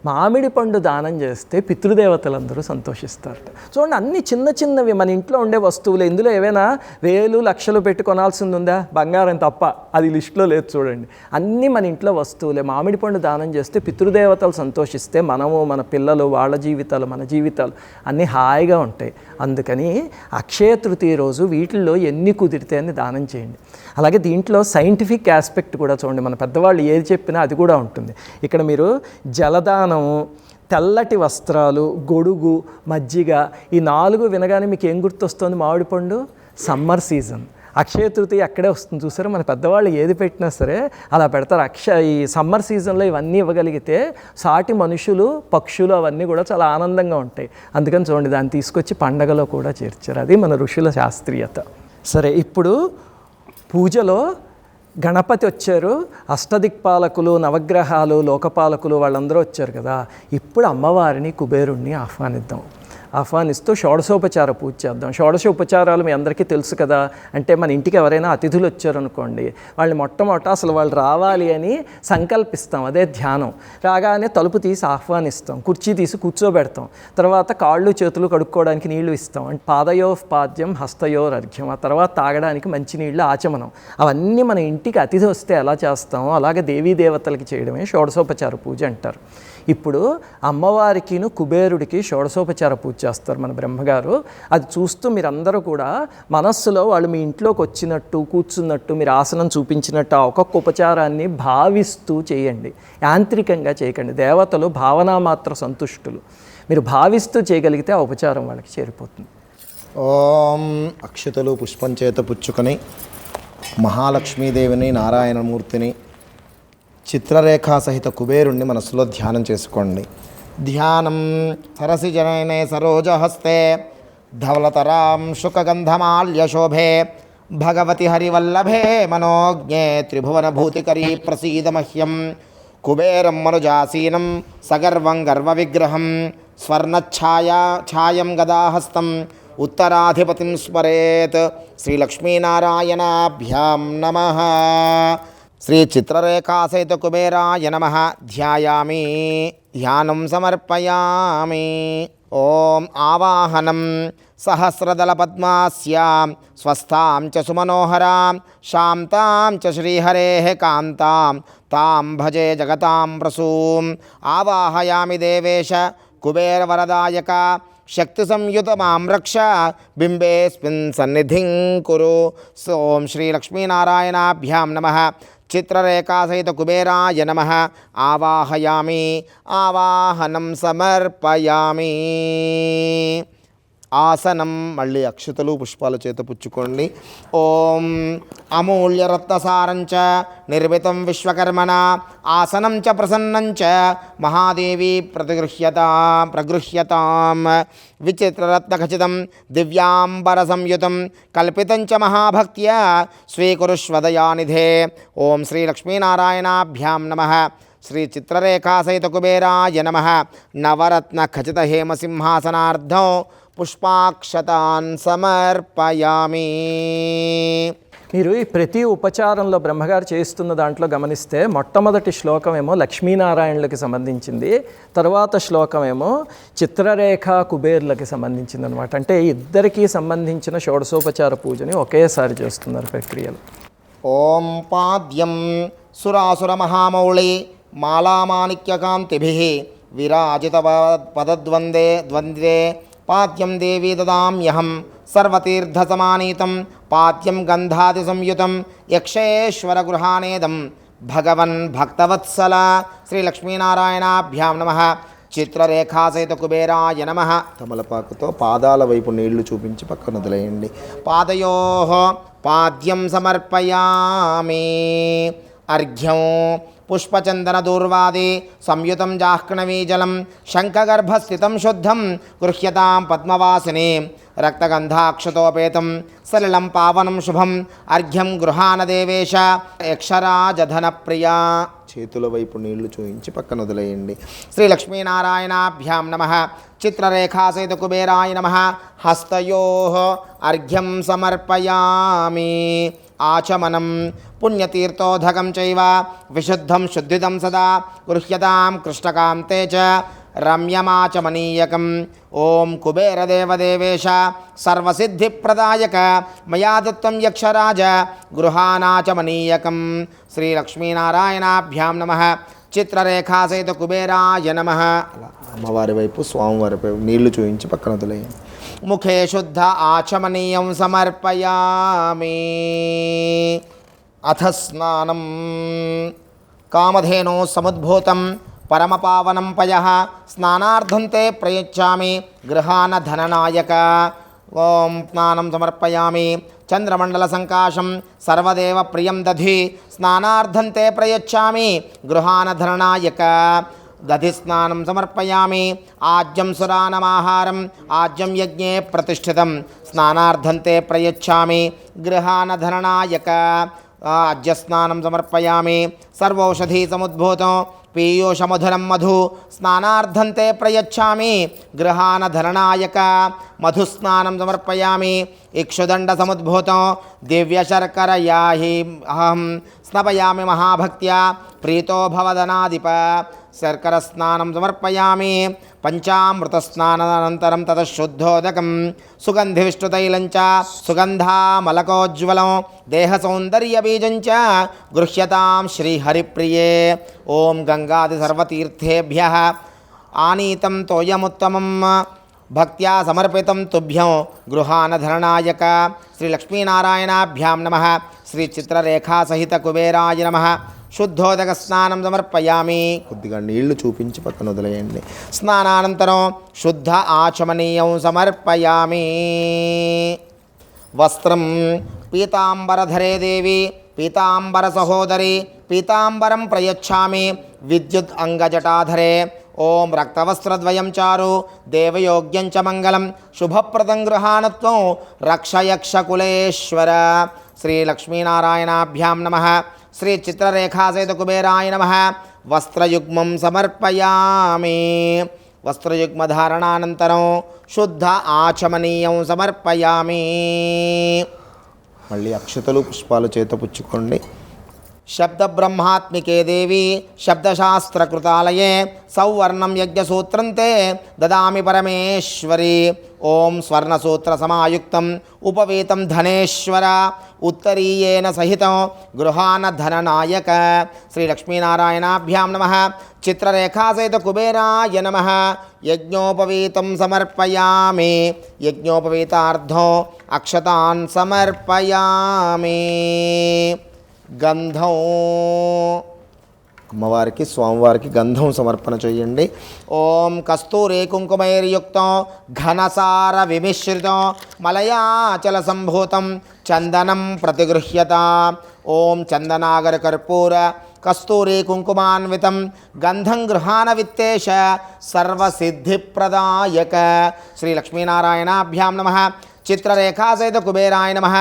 మామిడి పండు దానం చేస్తే పితృదేవతలందరూ సంతోషిస్తారట. చూడండి అన్ని చిన్న చిన్నవి మన ఇంట్లో ఉండే వస్తువులు, ఇందులో ఏవైనా వేలు లక్షలు పెట్టి కొనాల్సింది ఉందా? బంగారం తప్ప, అది లిస్టులో లేదు చూడండి. అన్నీ మన ఇంట్లో వస్తువులే. మామిడి పండు దానం చేస్తే పితృదేవతలు సంతోషిస్తే మనము మన పిల్లలు వాళ్ళ జీవితాలు మన జీవితాలు అన్నీ హాయిగా ఉంటాయి. అందుకని అక్షయ తృతీయ రోజు వీటిల్లో ఎన్ని కుదిరితే అని దానం చేయండి. అలాగే దీంట్లో సైంటిఫిక్ ఆస్పెక్ట్ కూడా చూడండి, మన పెద్దవాళ్ళు ఏది చెప్పినా అది కూడా ఉంటుంది. ఇక్కడ మీరు జలదానము, తెల్లటి వస్త్రాలు, గొడుగు, మజ్జిగ, ఈ 4 వినగానే మీకు ఏం గుర్తొస్తుంది? మామిడి పండు, సమ్మర్ సీజన్, అక్షయ తృతీయ అక్కడే వస్తుంది చూసారు. మన పెద్దవాళ్ళు ఏది పెట్టినా సరే అలా పెడతారు. ఈ సమ్మర్ సీజన్లో ఇవన్నీ ఇవ్వగలిగితే సాటి మనుషులు పక్షులు అవన్నీ కూడా చాలా ఆనందంగా ఉంటాయి. అందుకని చూడండి దాన్ని తీసుకొచ్చి పండగలో కూడా చేర్చారు. అది మన ఋషుల శాస్త్రీయత. సరే, ఇప్పుడు పూజలో గణపతి వచ్చారు, అష్టదిక్పాలకులు, నవగ్రహాలు, లోకపాలకులు వాళ్ళందరూ వచ్చారు కదా. ఇప్పుడు అమ్మవారిని కుబేరుణ్ణి ఆహ్వానిస్తూ షోడశోపచార పూజ చేద్దాం. షోడశోపచారాలు మీ అందరికీ తెలుసు కదా. అంటే మన ఇంటికి ఎవరైనా అతిథులు వచ్చారనుకోండి, వాళ్ళని మొట్టమొదట అసలు వాళ్ళు రావాలి అని సంకల్పిస్తాం, అదే ధ్యానం. రాగానే తలుపు తీసి ఆహ్వానిస్తాం, కుర్చీ తీసి కూర్చోబెడతాం, తర్వాత కాళ్ళు చేతులు కడుక్కోవడానికి నీళ్లు ఇస్తాం, అంటే పాదయోపాద్యం హస్తయోరర్ఘ్యం, ఆ తర్వాత తాగడానికి మంచినీళ్ళు ఆచమనం. అవన్నీ మన ఇంటికి అతిథి వస్తే ఎలా చేస్తామో అలాగే దేవీ దేవతలకి చేయడమే షోడశోపచార పూజ అంటారు. ఇప్పుడు అమ్మవారికిను కుబేరుడికి షోడశోపచార పూజ చేస్తారు మన బ్రహ్మగారు. అది చూస్తూ మీరందరూ కూడా మనస్సులో వాళ్ళు మీ ఇంట్లోకి వచ్చినట్టు కూర్చున్నట్టు మీరు ఆసనం చూపించినట్టు ఆ ఒక్కొక్క ఉపచారాన్ని భావిస్తూ చేయండి, యాంత్రికంగా చేయకండి. దేవతలు భావనామాత్ర సంతుష్టులు. మీరు భావిస్తూ చేయగలిగితే ఆ ఉపచారం వాళ్ళకి చేరిపోతుంది. ఓం అక్షతలు పుష్పం చేత పుచ్చుకొని మహాలక్ష్మీదేవిని, నారాయణమూర్తిని, చిత్రరేఖా సహిత కుబేరుణ్ణి మనసులో ధ్యానం చేసుకోండి. ధ్యానం సరసిజనయనే సరోజహస్తే ధవలతరాం శుకగంధమాల్యశోభే భగవతి హరివల్లభే మనోజ్ఞే త్రిభువన భూతికరీ ప్రసీద మహ్యం. కుబేరం మనుజాసీనం సగర్వం గర్వ విగ్రహం స్వర్ణఛాయం గదాహస్తం ఉత్తరాధిపతిం స్మరేత్. శ్రీలక్ష్మీనారాయణాభ్యాం నమః. శ్రీ చిత్రరేఖా సహిత కుబేరాయ నమః. ధ్యాయామి, ధ్యానం సమర్పయామి. ఓం ఆవాహనం సహస్రదళ పద్మాస్యాం స్వస్థాం చ సుమనోహరాం శాంతాం చ శ్రీహరేః కాంతాం తాం భజే జగతాం ప్రసూం. ఆవాహయామి దేవేశ కుబేరవరదాయక శక్తి సంయుత మాం రక్ష బింబేస్మిన్ సన్నిధిం కురు. ఓం శ్రీ లక్ష్మీనారాయణాభ్యాం నమః. చిత్రరేఖా సహిత కుబేరాయ నమః. ఆవాహయామి, ఆవాహనం సమర్పయామి. ఆసనం మళ్ళీ అక్షతలు పుష్పాల చేత పుచ్చుకోండి. ఓం అమూల్యరత్నసారంచ నిర్మితం విశ్వకర్మణ ఆసనం చ ప్రసన్నం చ మహాదేవి ప్రగృహ్యతాం. విచిత్రరత్నఖచితం దివ్యాంబర సంయుతం కల్పితం చ మహాభక్త్యా స్వీకురుష్వదయానిధే. ఓం శ్రీ లక్ష్మీనారాయణాభ్యాం నమః. శ్రీ చిత్రరేఖా సహిత కుబేరాయ నమః. నవరత్న ఖచిత హేమ సింహాసనార్థం పుష్పాక్షతాన్ సమర్పయామి. మీరు ఈ ప్రతి ఉపచారంలో బ్రహ్మగారు చేస్తున్న దాంట్లో గమనిస్తే మొట్టమొదటి శ్లోకం ఏమో లక్ష్మీనారాయణులకి సంబంధించింది, తర్వాత శ్లోకం ఏమో చిత్రరేఖ కుబేర్లకి సంబంధించింది అనమాట. అంటే ఇద్దరికీ సంబంధించిన షోడశోపచార పూజని ఒకేసారి చేస్తున్నారు ప్రక్రియలు. ఓం పాద్యం సురాసుర మహామౌళి మాలామాణిక్యకాంతిభిః విరాజిత పదద్వందే ద్వంద్వే పాద్యం దేవీ దదామ్యహం సర్వతీర్థసమానీతం పాద్యం గంధాది సంయుతం యక్షేశ్వర గృహానేదం భగవన్ భక్తవత్సల. శ్రీ లక్ష్మీనారాయణాభ్యాం నమః. చిత్రరేఖా సహిత కుబేరాయ నమః. తమలపాకుతో పాదాల వైపు నీళ్లు చూపించి పక్కన వదిలేయండి. పాదయోః పాద్యం సమర్పయామి. అర్ఘ్యం పుష్పచందన దూర్వాది సంయుతం జాహ్నవీజలం శంఖగర్భస్థితం శుద్ధం గృహ్యతాం పద్మవాసిని రక్తగంధాక్షతోపేతం సలిలం పావనం శుభం. అర్ఘ్యం గృహాన దేవేశ యక్షరాజధన ప్రియా. చేతుల వైపు నీళ్లు చూయించి పక్కన వదిలేయండి. శ్రీ లక్ష్మీనారాయణాభ్యాం నమః. చిత్రరేఖా సహిత కుబేరాయ నమః. హస్తయోః అర్ఘ్యం సమర్పయామి. ఆచమనం పుణ్యతీర్థోదకం చైవ విశుద్ధం శుద్ధిదం సదా గృహ్యతాం కృష్ణకాంతే చ రమ్యమాచమనీయకం. ఓం కుబేరదేవదేవేశ సర్వసిద్ధిప్రదాయక మయా దత్తం యక్షరాజ గృహానాచమనీయకం. శ్రీ లక్ష్మీనారాయణాభ్యాం నమః. చిత్రరేఖా సహిత కుబేరాయ నమః. అమ్మవారి వైపు స్వామివారి వైపు నీళ్లు చూయించి పక్కన వదిలేయండి. ముఖే శుద్ధ ఆచమనీయం సమర్పయామి. అథ స్నానం కామధేనో సముద్భూతం పరమపావనం పయః స్నానార్థం తే ప్రయచ్చామి గృహాన ధననాయక. ఓం స్నానం సమర్పయామి. చంద్రమండల సంకాశం సర్వదేవ ప్రియం దధి స్నానార్థం తే ప్రయచ్చామి గృహాన ధననాయక. దధి స్నానం సమర్పయామి. ఆజ్యం సురానమాహారం ఆజ్యం యజ్ఞే ప్రతిష్ఠితం స్నానార్థం తే ప్రయచ్చామి గృహాన ధననాయక. ఆజ్యస్నానం సమర్పయామి. సర్వౌషధీ సముద్భూతం పీయూషమధురం మధు స్నానార్థం తే ప్రయచ్చామి గృహాన ధననాయక. మధుస్నానం సమర్పయామి. ఇక్షుదండ సముద్భూతం దివ్యశర్కరయాహి అహం స్నపయామి మహాభక్త్యా ప్రీతో భవదనాధిప. శర్కర స్నానం సమర్పయామి. పంచామృతస్నానానంతరం తతః శుద్ధోదకం సుగంధివిష్ణుతైలంచ సుగంధామలకోజ్వలం దేహసౌందర్యబీజంచ గృహ్యతాం శ్రీహరిప్రియే. ఓం గంగాది సర్వతీర్థేభ్యః ఆనీతం తోయముత్తమం భక్త్యా సమర్పితం తుభ్యం గృహాన ధననాయక. శ్రీ లక్ష్మీనారాయణాభ్యాం నమః. శ్రీ చిత్రరేఖా సహిత కుబేరాయ నమః. శుద్ధోదక స్నానం సమర్పయామి. కొద్దిగా నీళ్లు చూపించి పక్కన వదిలేయండి. స్నానానంతరం శుద్ధ ఆచమనీయం సమర్పయామి. వస్త్రం పీతాంబరధరే దేవి పీతాంబర సహోదరి పీతాంబరం ప్రయచ్చామి విద్యుత్ అంగజటాధరే. ఓం రక్తవస్త్రద్వయం చారు దేవయోగ్యం చ మంగళం శుభప్రదం గృహాణత్వం రక్షయక్షకులేశ్వర. శ్రీ లక్ష్మీనారాయణాభ్యాం నమః. శ్రీ చిత్రరేఖా సహిత కుబేరాయ నమః. వస్త్రయుగ్మం సమర్పయామి. వస్త్రయుగ్మధారణానంతరం శుద్ధ ఆచమనీయం సమర్పయామి. మళ్ళీ అక్షతలు పుష్పాలు చేత పుచ్చుకోండి. శబ్ద బ్రహ్మాత్మికే దేవి శబ్దశాస్త్రకృతాలయే సౌవర్ణం యజ్ఞసూత్రం తే దదామి పరమేశ్వరి. ఓం స్వర్ణసూత్ర సమాయుక్తం ఉపవీతం ధనేశ్వర ఉత్తరీయేన సహితం గృహాన ధననాయక. శ్రీ లక్ష్మీనారాయణాభ్యాం నమః. చిత్రరేఖా సహిత కుబేరాయ నమః. యజ్ఞోపవీతం సమర్పయామి. యజ్ఞోపవీతార్థం అక్షతాన్ సమర్పయామి. గంధం అమ్మవారికి స్వామివారికి గంధం సమర్పణ చేయండి. ఓం కస్తూరి కుంకుమైర్యుక్తం ఘనసార విమిశ్రితం మలయాచల సంభూతం చందనం ప్రతిగృహ్యత. ఓం చందనాగర కర్పూర కస్తూరి కుంకుమాన్వితం గంధం గృహాన విత్తేశ సర్వసిద్ధిప్రదాయక. శ్రీ లక్ష్మీనారాయణాభ్యాం నమః. చిత్రరేఖా సహిత కుబేరాయ నమః.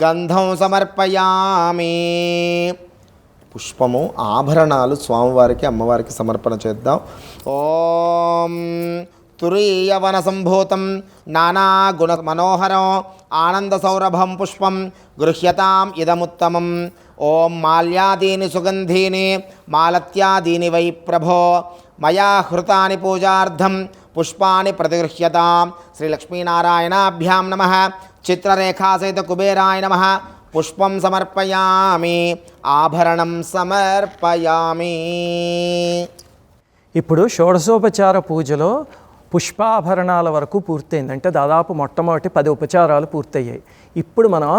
గంధం సమర్పయామి. పుష్పము ఆభరణాలు స్వామివారికి అమ్మవారికి సమర్పణ చేద్దాం. ఓం తురీయవనసంభూతం నానాగుణమనోహరం ఆనందసౌరభం పుష్పం గృహ్యతాం ఇదముత్తమం. ఓం మాల్యాదీని సుగంధీని మాలత్యాదీని వై ప్రభో మయా హృతాని పూజార్థం పుష్పాని ప్రతిగృహ్యతాం. శ్రీలక్ష్మీనారాయణాభ్యాం నమః. చిత్రరేఖాసహిత కుబేరాయ నమః. పుష్పం సమర్పయామి, ఆభరణం సమర్పయామి. ఇప్పుడు షోడశోపచార పూజలో పుష్పాభరణాల వరకు పూర్తయింది. అంటే దాదాపు మొట్టమొదటి 10 ఉపచారాలు పూర్తయ్యాయి. ఇప్పుడు మనం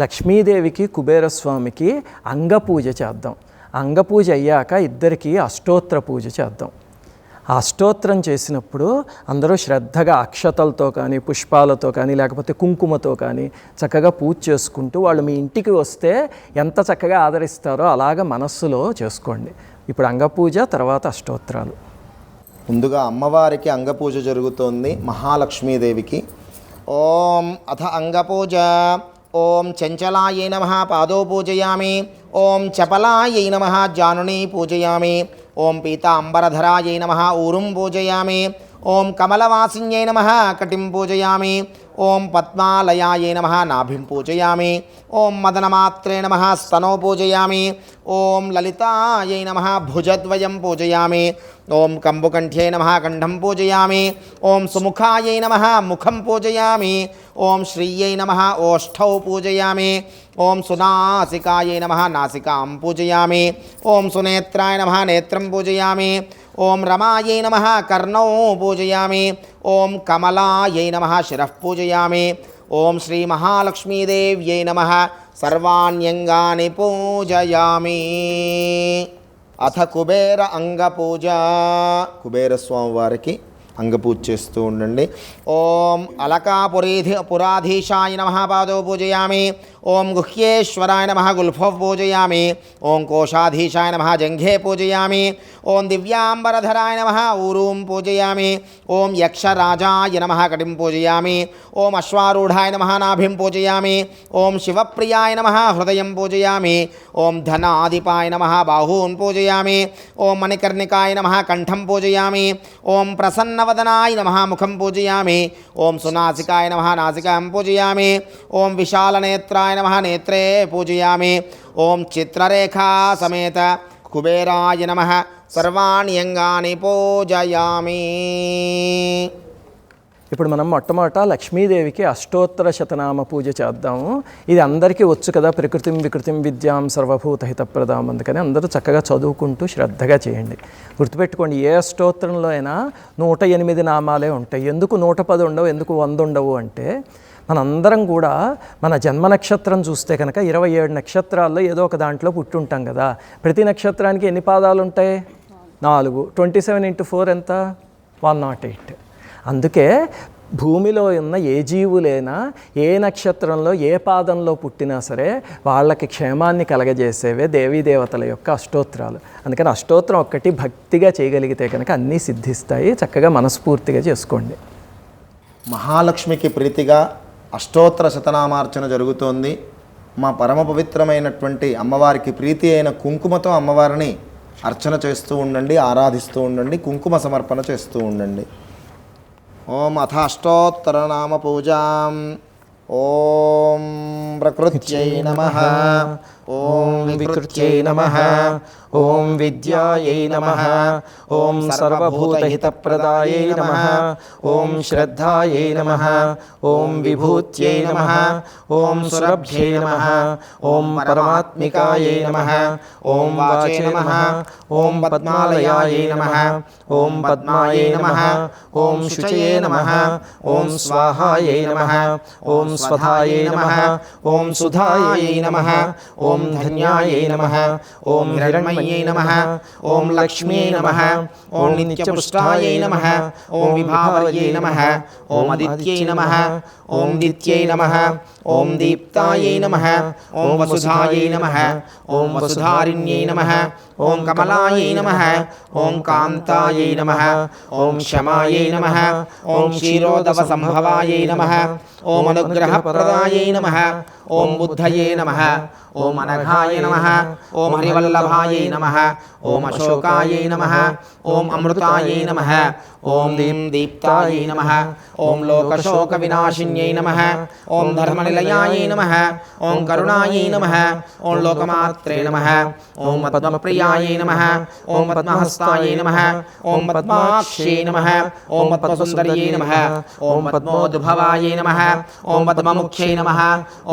లక్ష్మీదేవికి కుబేరస్వామికి అంగపూజ చేద్దాం. అంగపూజ అయ్యాక ఇద్దరికి అష్టోత్తర పూజ చేద్దాం. ఆ అష్టోత్తరం చేసినప్పుడు అందరూ శ్రద్ధగా అక్షతలతో కానీ పుష్పాలతో కానీ లేకపోతే కుంకుమతో కానీ చక్కగా పూజ చేసుకుంటూ వాళ్ళు మీ ఇంటికి వస్తే ఎంత చక్కగా ఆదరిస్తారో అలాగ మనస్సులో చేసుకోండి. ఇప్పుడు అంగపూజ, తర్వాత అష్టోత్తరాలు. ముందుగా అమ్మవారికి అంగపూజ జరుగుతోంది, మహాలక్ష్మీదేవికి. ఓం అథ అంగపూజ. ఓం చంచలాయై నమః పాదో పూజయామి. ఓం చపలాయై నమః జానునీ పూజయామి. ఓం పీతాంబరధరాయై నమః ఊరుం పూజయామి. ఓం కమలవాసిన్యై నమః కటిం పూజయామి. ఓం పద్మాలయాయై నమః నాభిం పూజయామి. ఓం మదనమాత్రే నమః స్తనో పూజయామి. ఓం లలితాయై నమః భుజద్వయం పూజయామి. ఓం కంబుకంఠ్యై నమః కంఠం పూజయామి. ఓం సుముఖాయై నమః ముఖం పూజయామి. ఓం శ్రీయై నమః ఓష్ఠౌ పూజయామి. ఓం సునాసికాయై నమః నాసికాం పూజయామి. ఓం సునేత్రాయ నమః నేత్రం పూజయామి. ఓం రమాయై నమః కర్ణౌ పూజయామి. ఓం కమలాయై నమః శిరః పూజయామి. ఓం శ్రీ మహాలక్ష్మీదేవ్యై నమః సర్వాణ్యంగాని పూజయామి. అథ కుబేర అంగపూజ. కుబేరస్వామి వారికి అంగపూజ చేస్తూ ఉండండి. ఓం పురాధీశాయ నమః పాదో పూజయామి. ఓం గుహ్యేశ్వరాయ నమః గుల్ఫో పూజయామి. ఓం కోశాధీశాయ నమః జంఘే పూజయామి. ఓం దివ్యాంబరధరాయ నమః ఊరూం పూజయామి. ఓం యక్షరాజాయ నమః కటిం పూజయామి. ఓం అశ్వారూఢాయ నమః నాభిం పూజయామి. ఓం శివప్రియాయ నమః హృదయం పూజయామి. ఓం ధనాధిపాయ నమః బాహూన్ పూజయామి. ఓం మణికర్ణికాయ నమః కంఠం పూజయామి. ఓం ప్రసన్నవదనాయ నమః ముఖం పూజయామి. ఓం సునాసికాయ నమః నాసికాం పూజయామి. ఓం విశాలనేత్రాయ నమః నేత్రే పూజయామి. ఓం చిత్రరేఖా సమేత కుబేరాయ నమః సర్వాణి అంగాని పూజయామి. ఇప్పుడు మనం మొట్టమొదట లక్ష్మీదేవికి అష్టోత్తర శతనామ పూజ చేద్దాము. ఇది అందరికీ వచ్చు కదా, ప్రకృతిం వికృతిం విద్యాం సర్వభూతహితప్రదాం. అందుకని అందరూ చక్కగా చదువుకుంటూ శ్రద్ధగా చేయండి. గుర్తుపెట్టుకోండి, ఏ అష్టోత్తరంలో అయినా 108 నామాలే ఉంటాయి. ఎందుకు 110 ఉండవు, ఎందుకు 100 ఉండవు అంటే మనందరం కూడా మన జన్మ నక్షత్రం చూస్తే కనుక 27 నక్షత్రాల్లో ఏదో ఒక దాంట్లో పుట్టి ఉంటాం కదా. ప్రతి నక్షత్రానికి ఎన్ని పాదాలు ఉంటాయి? 4. 27 × 4 ఎంత? 108. అందుకే భూమిలో ఉన్న ఏ జీవులైనా ఏ నక్షత్రంలో ఏ పాదంలో పుట్టినా సరే వాళ్ళకి క్షేమాన్ని కలగజేసేవే దేవీదేవతల యొక్క అష్టోత్తరాలు. అందుకని అష్టోత్తరం ఒక్కటి భక్తిగా చేయగలిగితే కనుక అన్నీ సిద్ధిస్తాయి. చక్కగా మనస్ఫూర్తిగా చేసుకోండి. మహాలక్ష్మికి ప్రీతిగా అష్టోత్తర శతనామార్చన జరుగుతోంది. మా పరమ పవిత్రమైనటువంటి అమ్మవారికి ప్రీతి అయిన కుంకుమతో అమ్మవారిని అర్చన చేస్తూ ఉండండి, ఆరాధిస్తూ ఉండండి, కుంకుమ సమర్పణ చేస్తూ ఉండండి. ఓం అథ అష్టోత్తర నామ పూజాం. ఓం ప్రకృత్యై నమః. ఓం వికృత్యై నమః. ఓం విద్యాయై నమః. ఓం సర్వభూతహితప్రదాయై నమః. ఓం శ్రద్ధాయై నమః. ఓం విభూత్యై నమః. ఓం సురభ్యై నమః. ఓం పరమాత్మికాయై నమః. ఓం వాచే నమః. ఓం పద్మాలయాయై నమః. ఓం పద్మాయై నమః. ఓం శుచయే నమః. ఓం స్వాహాయై నమః. ఓం స్వధాయై నమః. ఓం సుధాయై నమః. ఓం ధన్యాయై నమః. ఓం హిరణ్మయై నమః. ఓం లక్ష్మ్యై నమః. ఓం నిత్యపుష్టాయై నమః. ఓం విభావయై నమః. ఓం ఆదిత్యై నమః. ఓం దిత్యై నమః. ఓం దీప్తాయై నమః. ఓం వసుధాయై నమః. ఓం వసుధారిణ్యై నమః. ఓం కమలాయై నమః. ఓం కాంతాయై నమః. ఓం క్షమాయై నమః. ఓం క్షీరోదవ సంభవాయై నమః. ఓం అనుగ్రహప్రదాయై నమః. ఓం బుద్ధయే నమః. ఓం అనఘాయ నమః ఓం హరివల్లభాయై నమః ఓం అశోకాయై నమః ఓం అమృతాయై నమః ఓం దీప్తాయై నమః ఓం లోకశోక వినాశిన్యై నమః ఓం ధర్మనిలయాయై నమః ఓం కరుణాయై నమః ఓం లోకమాత్రే నమః ఓం పద్మప్రియాయై నమః ఓం పద్మహస్తాయై నమః ఓం పద్మాక్షై నమః ఓం పద్మసుందర్యై నమః ఓం పద్మోద్భవాయై నమః ఓం పద్మముఖ్యై నమః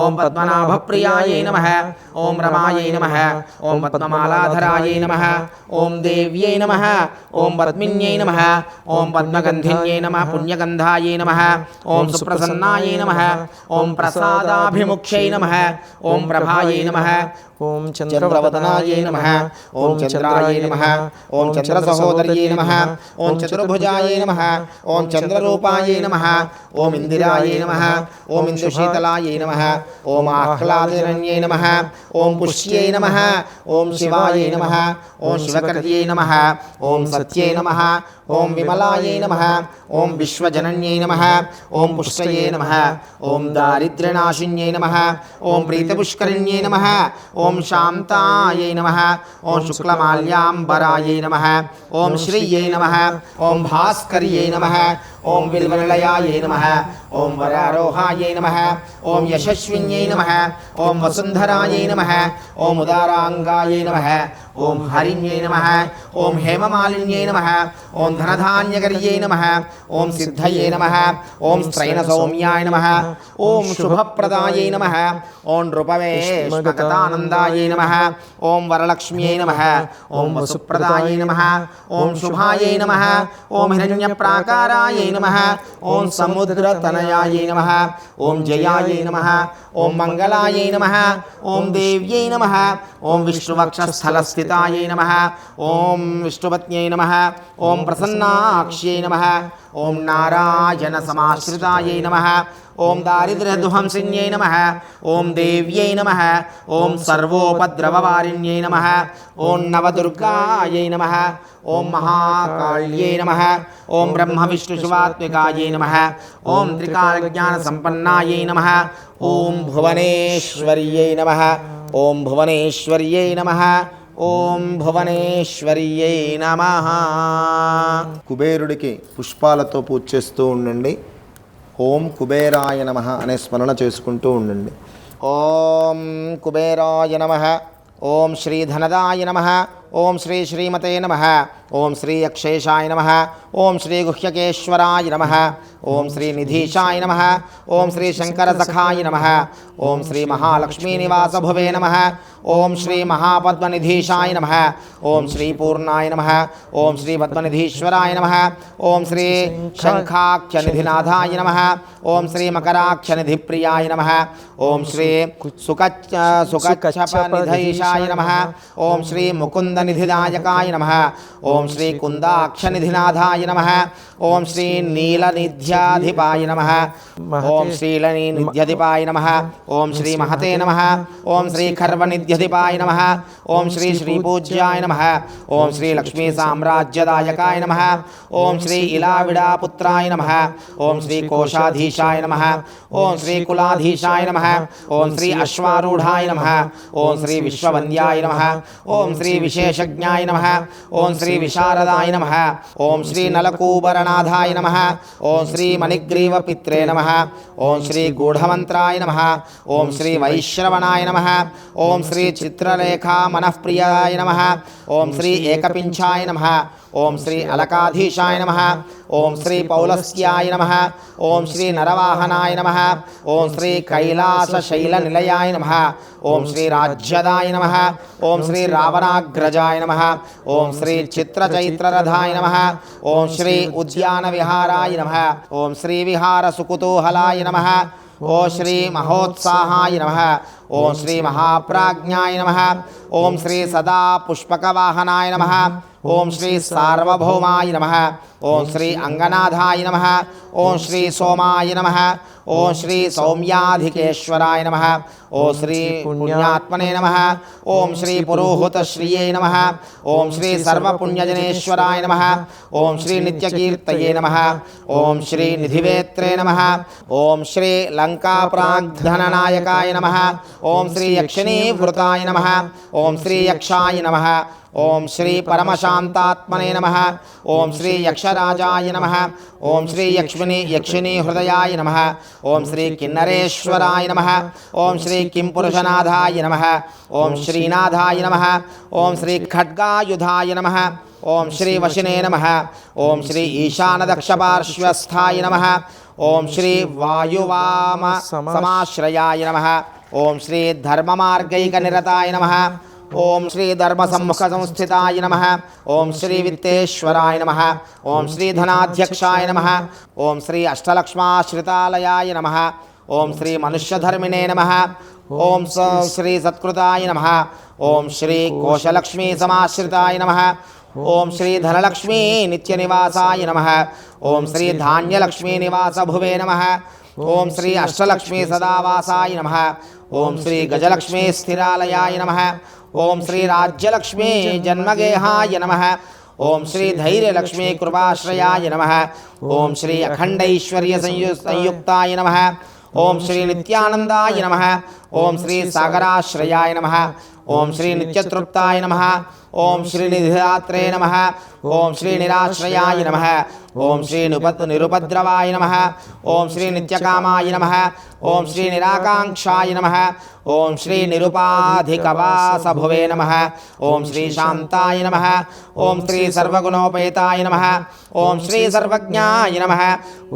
ఓం పద్మనాభప్రియాయై నమః ఓం రమాయై నమః ఓం పద్మమాలాధరాయై నమః ఓం దేవ్యై నమః ఓం పద్మిన్యై నమః ఓం పద్మగంధిన్యై నమః పుణ్యగంధాయై నమః ఓం సుప్రసన్నాయై నమః ఓం ప్రసాదాభిముఖ్యై నమః ఓం ప్రభాయై నమః ఓం చంద్రవదనాయై నమః ఓం చంద్రాయై నమః ఓం చంద్రసహోదర్యై నమః ఓం చతుర్భుజాయై నమః ఓం చంద్రరూపాయై నమః ఓం ఇందిరాయై నమః ఓం ఇందుశీతలాయై నమః ఓం ఆహ్లాదజనన్యై నమః ఓం పుష్యై నమః ఓం శివాయై నమః ఓం శివకర్యై నమః ఓం సత్యై నమః ఓం విమలాయై నమః ఓం విశ్వజనన్యై నమః ఓం పుష్టయే నమః ఓం దారిద్ర్యనాశిన్యై నమః ఓం ప్రీతపుష్కరిణ్యై నమః ఓం శాంతాయై నమః ఓం శుక్లమాల్యాంబరాయై నమః ఓం శ్రీయై నమః ఓం భాస్కర్యై నమః ఓం విల్వనిలయాయై నమః ఓం వరారోహాయై నమః ఓం యశస్విన్యై నమః ఓం వసుంధరాయై నమః ఓం ఉదారాంగాయై నమః ఓం హరిణ్యై నమః ఓం హేమమాలిన్యై నమః ఓం ధనధాన్యకర్యై నమః ఓం సిద్ధయే నమః ఓం స్త్రైణసౌమ్యాయ నమః ఓం శుభప్రదాయై నమః ఓం నృపవేష్మగతానందాయై నమః ఓం వరలక్ష్మ్యై నమః ఓం వసుప్రదాయై నమః ఓం శుభాయై నమః ఓం హిరణ్యప్రాకారాయై నమః ఓం సముద్రతనయాయై నమః ఓం జయాయై నమః ఓం మంగళాయై నమః ఓం దేవ్యై నమః ఓం విష్ణువక్షస్థలస్థితాయై నమః ఓం విష్ణుపత్న్యై నమః ఓం ప్రసన్నాక్ష్యై నమః ఓం నారాయణ సమాశ్రితాయై నమః ఓం దారిద్ర్యధ్వంసిన్యై నమః ఓం దేవ్యై నమః ఓం సర్వోపద్రవవారిణ్యై నమః ఓం నవదుర్గాయై నమః ఓం మహాకాళ్యై నమః ఓం బ్రహ్మ విష్ణు శివాత్మికాయై నమః ఓం త్రికాలజ్ఞానసంపన్నాయై నమః ఓం భువనేశ్వర్యై నమః ఓం భువనేశ్వర్యై నమః ఓం భువనేశ్వర్యై నమః. కుబేరుడికి పుష్పాలతో పూజ చేస్తూ ఉండండి. ఓం కుబేరాయ నమః అనే స్మరణ చేసుకుంటూ ఉండండి. ఓం కుబేరాయ నమః ఓం శ్రీధనదాయ నమః ఓం శ్రీ శ్రీమతే నమః ఓం శ్రీ అక్షేషాయ నమః ఓం శ్రీ గుహ్యకేశ్వరాయ నమః ఓం శ్రీ నిధీశాయ నమః ఓం శ్రీ శంకరసఖాయ నమః ఓం శ్రీ మహాలక్ష్మీనివాసభువే నమః ఓం శ్రీ మహాపద్మనిధీశాయ నమః ఓం శ్రీ పూర్ణాయ నమః ఓం శ్రీ పద్మనిధీశ్వరాయ నమః ఓం శ్రీ శంఖాఖ్యనిధినాథాయ నమః ఓం శ్రీ మకరాఖ్యనిధిప్రియాయ నమః ఓం శ్రీ సుకచ్చపనిధైషాయ నమః ఓం శ్రీ ముకుందనిధిదాయకాయ నమః ఓం శ్రీ కుందాక్షనిధినాథాయ నమః ఓం శ్రీ నీలనిధ్యాధిపాయ నమః ఓం శ్రీలనిధ్యధిపాయ నమః ఓం శ్రీ మహతే నమః ఓం శ్రీ ఖర్వనిధ్యధిపాయ నమః ఓం శ్రీ శ్రీపూజ్యాయ నమః ఓం శ్రీ లక్ష్మీ సామ్రాజ్యదాయకాయ నమః ఓం శ్రీ ఇలావిడాపుత్రాయ నమః ఓం శ్రీ కోశాధీశాయ నమః ఓం శ్రీ కులాధీశాయ నమః ఓం శ్రీ అశ్వారూఢాయ నమః ఓం శ్రీ విశ్వవంద్యాయ నమః ఓం శ్రీ విశేషజ్ఞాయ నమః ఓం శ్రీ విశారదాయ నమః ఓం శ్రీ నలకూబరనాథాయ నమః ఓం శ్రీ మణిగ్రీవపిత్రే నమః ఓం శ్రీ గూఢమంత్రాయ నమః ఓం శ్రీ వైశ్రవణాయ నమః ఓం శ్రీ చిత్రరేఖా మనఃప్రియాయ నమః ఓం శ్రీ ఏకపింఛాయ నమః ఓం శ్రీ అలకాధీశాయ నమః ఓం శ్రీ పౌలస్యాయ నమః ఓం శ్రీ నరవాహనాయ నమః ఓం శ్రీ కైలాసశైలనిలయాయ నమః ఓం శ్రీ రాజ్యదాయ నమః ఓం శ్రీ రావణాగ్రజాయ నమః ఓం శ్రీ చిత్రచైత్రరథాయ నమః ఓం శ్రీ ఉద్యానవిహారాయ నమః ఓం శ్రీ విహారసుకుతూహలాయ నమః ఓం శ్రీ మహోత్సాహాయ నమః ఓం శ్రీ మహాప్రాజ్ఞాయ నమః ఓం శ్రీ సదా పుష్పకవాహనాయ నమః ఓం శ్రీ సార్వభౌమాయ నమః ఓం శ్రీ అంగనాథాయ నమః ఓం శ్రీ సోమాయ నమః ఓం శ్రీ సౌమ్యాధికేశ్వరాయ నమః. ఓం శ్రీ పుణ్యాత్మనే నమః. ఓం శ్రీ పురోహుత శ్రీయే నమః. ఓం శ్రీ సర్వపుణ్యజనేశ్వరాయ నమః. ఓం శ్రీ నిత్యకీర్తయే నమః. ఓం శ్రీ నిధివేత్రే నమః. ఓం శ్రీ లంకాప్రాగ్ధననాయకాయ నమః. ఓం శ్రీ యక్షిణీవృతాయ నమః. ఓం శ్రీ యక్షాయ నమః. ఓం శ్రీ పరమశాంతాత్మనే నమః. ఓం శ్రీ యక్షరాజాయ నమః. ఓం శ్రీ యక్షిణీ హృదయాయ నమః. ఓం శ్రీ కిన్నరేశ్వరాయ నమః. ఓం శ్రీ కింపురుషనాథాయ నమః. ఓం శ్రీనాథాయ నమః. ఓం శ్రీ ఖడ్గాయుధాయ నమః. ఓం శ్రీ వశినే నమః. ఓం శ్రీ ఈశానదక్షపార్శ్వస్థాయ నమః. ఓం శ్రీ వాయువామ సమాశ్రయాయ నమః. ఓం శ్రీ ధర్మమార్గైకనిరతాయ నమః. ఓం శ్రీ ధర్మసమ్ముఖ సంస్థితాయ నమః. ఓం శ్రీ విత్తేశ్వరాయ నమః. ఓం శ్రీ ధనాధ్యక్షాయ నమః. ఓం శ్రీ అష్టలక్ష్మాశ్రితాలయాయ నమః. ఓం శ్రీ మనుష్యధర్మిణే నమః. ఓం శ్రీ సత్కృతాయ నమః. ఓం శ్రీ కోశలక్ష్మీ సమాశ్రితాయ నమః. ఓం శ్రీ ధనలక్ష్మీ నిత్యనివాసాయ నమః. ఓం శ్రీ ధాన్యలక్ష్మీ నివాస భువే నమః. ఓం శ్రీ అష్టలక్ష్మీ సదావాసాయ నమః. ఓం శ్రీ గజలక్ష్మీ స్థిరాలయాయ నమః. ఓం శ్రీ రాజ్యలక్ష్మీ జన్మగేహాయ నమః. ఓం శ్రీ ధైర్యలక్ష్మీ కృపాశ్రయాయ నమః. ఓం శ్రీ అఖండైశ్వర్య సంయుక్తాయ నమః. ఓం శ్రీ నిత్యానందాయ నమః. ఓం శ్రీ సాగరాశ్రయాయ నమః. ఓం శ్రీ నిత్యతృప్తాయ నమః. ఓం శ్రీ నిధిదాత్రే నమః. ఓం శ్రీ నిరాశ్రయాయ నమః. ఓం శ్రీ నిరుపద్రవాయ నమః. ఓం శ్రీ నిత్యకామాయ నమః. ఓం శ్రీ నిరాకాంక్షాయ నమః. ఓం శ్రీ నిరుపాధికవాసభువే నమః. ఓం శ్రీ శాంతాయ నమః. ఓం శ్రీ సర్వగుణోపేతాయ నమః. ఓం శ్రీ సర్వజ్ఞాయ నమః.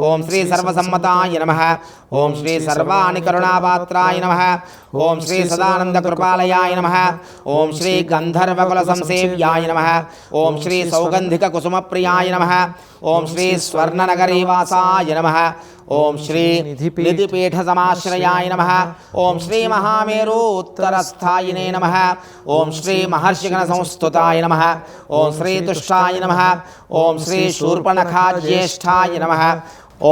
ఓం శ్రీ సర్వసమ్మతాయ నమః. ఓం శ్రీ సర్వాణి కరుణాపాత్రాయ నమః. ఓం శ్రీ సదానంద కృపాలయాయ నమః. ఓం శ్రీ గంధర్వకుల సంసేవ్యాయ నమః. ఓం శ్రీ సౌగంధిక కుసుమప్రియాయ నమః. ఓం శ్రీ స్వర్ణనగరీవాసాయ నమః. ఓం శ్రీ నిధిపీఠ సమాశ్రయాయ నమః. ఓం శ్రీ మహామేరూత్తరస్థాయినే నమః. ఓం శ్రీ మహర్షిగణ సంస్తుతాయ నమః. ఓం శ్రీ తుష్టాయ నమః. ఓం శ్రీ శూర్పణఖాజ్యేష్ఠాయ నమః.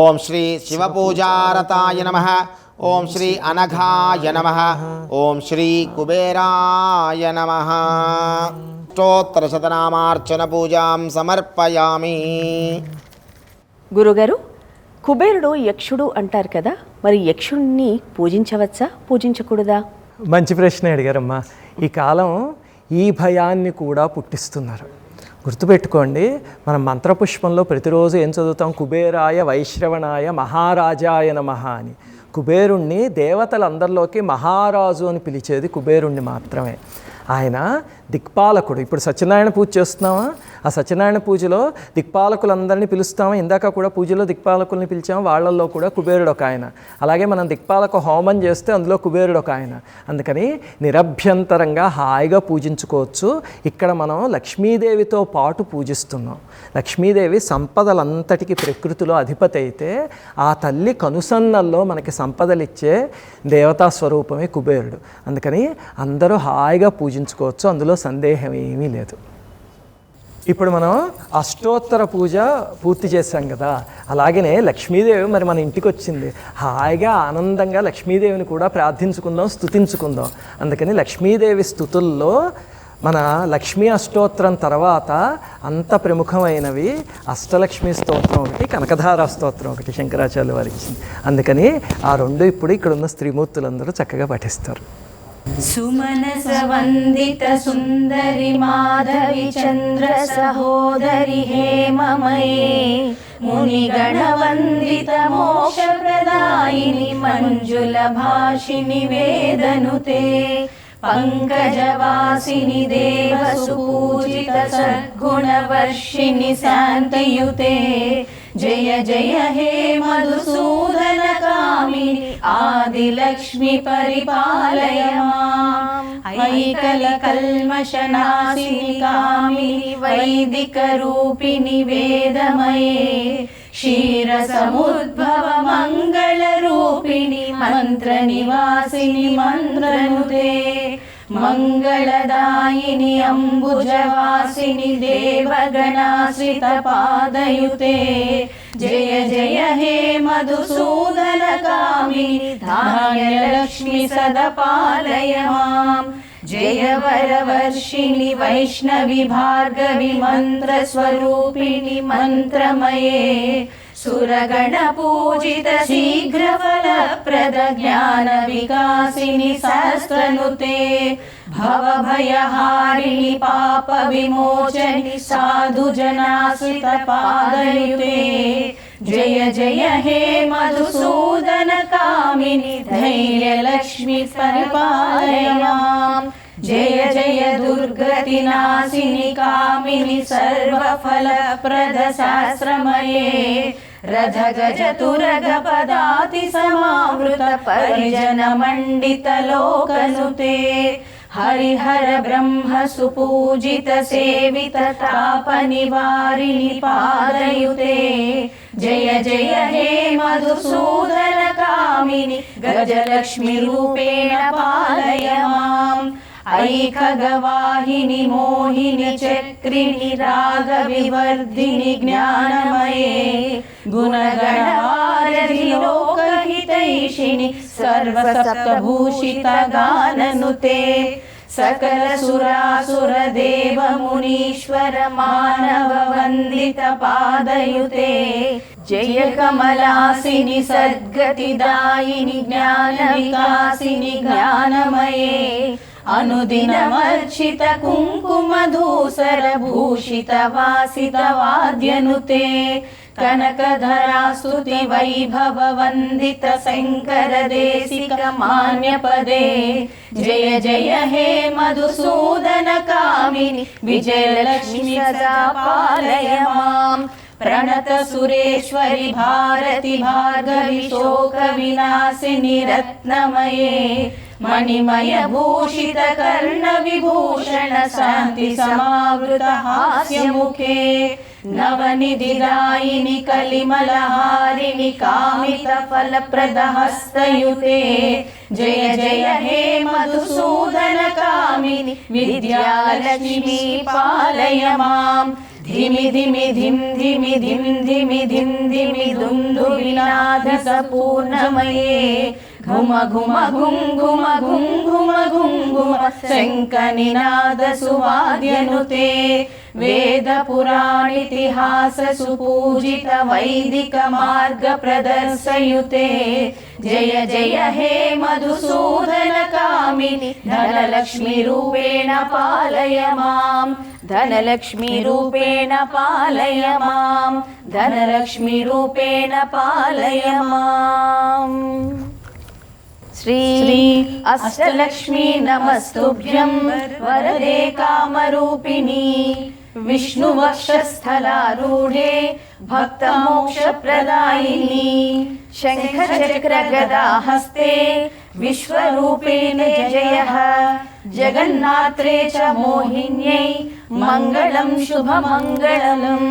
ఓం శ్రీ శివపూజారతాయ నమః. ఓం శ్రీ అనఘాయ నమః. ఓం శ్రీ కుబేరాయ నమః. అష్టోత్తరశతనామార్చన పూజాం సమర్పయామి. గురుగారు, కుబేరుడు యక్షుడు అంటారు కదా, మరి యక్షుడిని పూజించవచ్చా, పూజించకూడదా? మంచి ప్రశ్న అడిగారమ్మా. ఈ కాలం ఈ భయాన్ని కూడా పుట్టిస్తున్నారు. గుర్తుపెట్టుకోండి, మనం మంత్రపుష్పంలో ప్రతిరోజు ఏం చదువుతాం? కుబేరాయ వైశ్రవణాయ మహారాజాయ నమః అని. కుబేరుణ్ణి దేవతలందరిలోకి మహారాజు అని పిలిచేది కుబేరుణ్ణి మాత్రమే. ఆయన దిక్పాలకుడు. ఇప్పుడు సత్యనారాయణ పూజ చేస్తున్నామా? ఆ సత్యనారాయణ పూజలో దిక్పాలకులందరినీ పిలుస్తామా? ఇందాక కూడా పూజలో దిక్పాలకుల్ని పిలిచాము, వాళ్ళల్లో కూడా కుబేరుడు ఒక ఆయన. అలాగే మనం దిక్పాలక హోమం చేస్తే అందులో కుబేరుడు ఒక ఆయన. అందుకని నిరభ్యంతరంగా హాయిగా పూజించుకోవచ్చు. ఇక్కడ మనం లక్ష్మీదేవితో పాటు పూజిస్తున్నాం. లక్ష్మీదేవి సంపదలంతటికి ప్రకృతిలో అధిపతి అయితే, ఆ తల్లి కనుసన్నల్లో మనకి సంపదలిచ్చే దేవతా స్వరూపమే కుబేరుడు. అందుకని అందరూ హాయిగా పూజించుకోవచ్చు, అందులో సందేహం ఏమీ లేదు. ఇప్పుడు మనం అష్టోత్తర పూజ పూర్తి చేశాం కదా, అలాగనే లక్ష్మీదేవి మరి మన ఇంటికి వచ్చింది. హాయిగా ఆనందంగా లక్ష్మీదేవిని కూడా ప్రార్థించుకుందాం, స్తుతించుకుందాం. అందుకని లక్ష్మీదేవి స్తుతుల్లో మన లక్ష్మీ అష్టోత్తరం తర్వాత అంత ప్రముఖమైనవి అష్టలక్ష్మీ స్తోత్రం ఒకటి, కనకధార స్తోత్రం ఒకటి శంకరాచార్యుల వారు ఇచ్చింది. అందుకని ఆ రెండు ఇప్పుడు ఇక్కడున్న స్త్రీమూర్తులందరూ చక్కగా పఠిస్తారు. सुमनस वंदित सुंदरी माधवी चंद्र सहोदरी हेममये मुनिगण वंदित मोक्ष प्रदायिनी मंजुल भाषिनि वेदनुते पंकजवासिनि देव सुपूजित सद्गुणवर्षिणि शान्तयुते जय जय हे मधुसूदन कामिनि आदिलक्ष्मी परिपालय माम् ऐकल कल्मषनाशिनि कामिनि वैदिक रूपिणि वेदमये क्षीरसमुद्भव मंगल रूपिणि मंत्र निवासिनि मंत्रनुते मंगलदायिनि अंबुजवासिनि देवगणाश्रित पादयुते जय जय हे मधुसूदन कामिनि धान्यलक्ष्मी सदा पालय माम् जय वरवर्षिणि वैष्णवि भार्गवि मन्त्रस्वरूपिणि मन्त्रमये सुरगणपूजित शीघ्रफलप्रद ज्ञानविकासिनि सहस्रनुते भवभयहारिणि पापविमोचनि साधुजनाश्रितपादयुते जय जय हे मधुसूदन कामिनि धैर्यलक्ष्मी परिपालय माम् जय जय दुर्गतिनाशिनि कामिनि सर्वफलप्रद सहस्रमये रथ गज तुरग पदाति समावृत परिजन मंडित लोकनुते हरिहर ब्रह्म सुपूजित सेवित ताप निवारिणि पादयुते जय जय हे मधुसूदन कामिनि गजलक्ष्मी रूपेण पालय माम् ऐ खगवाहिनि मोहिनि चक्रिणि रागविवर्धिनि ज्ञानमये गुणगणवारधि लोकहितैषिणि सर्वसप्तभूषित गाननुते सकल सुरासुर देव मुनीश्वर मानव वन्दित पादयुते जय कमलासिनि सद्गतिदायिनि ज्ञानविकासिनि ज्ञानमये अनुदिनमर्चित कुङ्कुमधूसर भूषित वासित वाद्यनुते कनकधरा स्तुति वैभव वन्दित शङ्कर देशिक मान्यपदे जय जय हे मधुसूदन कामिनि विजयलक्ष्मी सदा पालय माम् प्रणत सुरेश्वरि भारति भार्गवि शोक विनाशिनि रत्नमये मणिमय भूषित कर्ण विभूषण शान्ति समावृत हास्यमुखे नवनिधिदायिनि कलिमलहारिणि कामित फलप्रद हस्तयुते जय जय हे मधुसूदन कामिनि विद्यालक्ष्मी पालय माम् धिमि धिमि धिम धिमि धिम धिमि धिम धिमि दुन्दुभिनाद सपूर्णमये घुम घुम घुम घुम घुम घुम घुम घुम शङ्खनिनाद सुवाद्यनुते वेद पुराणितिहास सुपूजित वैदिक मार्ग प्रदर्शयुते जय जय हे मधुसूदन कामिनि धनलक्ष्मी रूपेण पालय माम् धनलक्ष्मी रूपेण पालय माम् धनलक्ष्मी रूपेण पालय माम् श्री अष्टलक्ष्मी नमस्तुभ्यं वरदे कामरूपिणी विष्णुवक्षस्थलारूढे भक्तमोक्षप्रदायिनी शङ्खचक्रगदाहस्ते विश्वरूपेण जयः जगन्नात्रे च मोहिन्यै मङ्गलं शुभमङ्गलम्।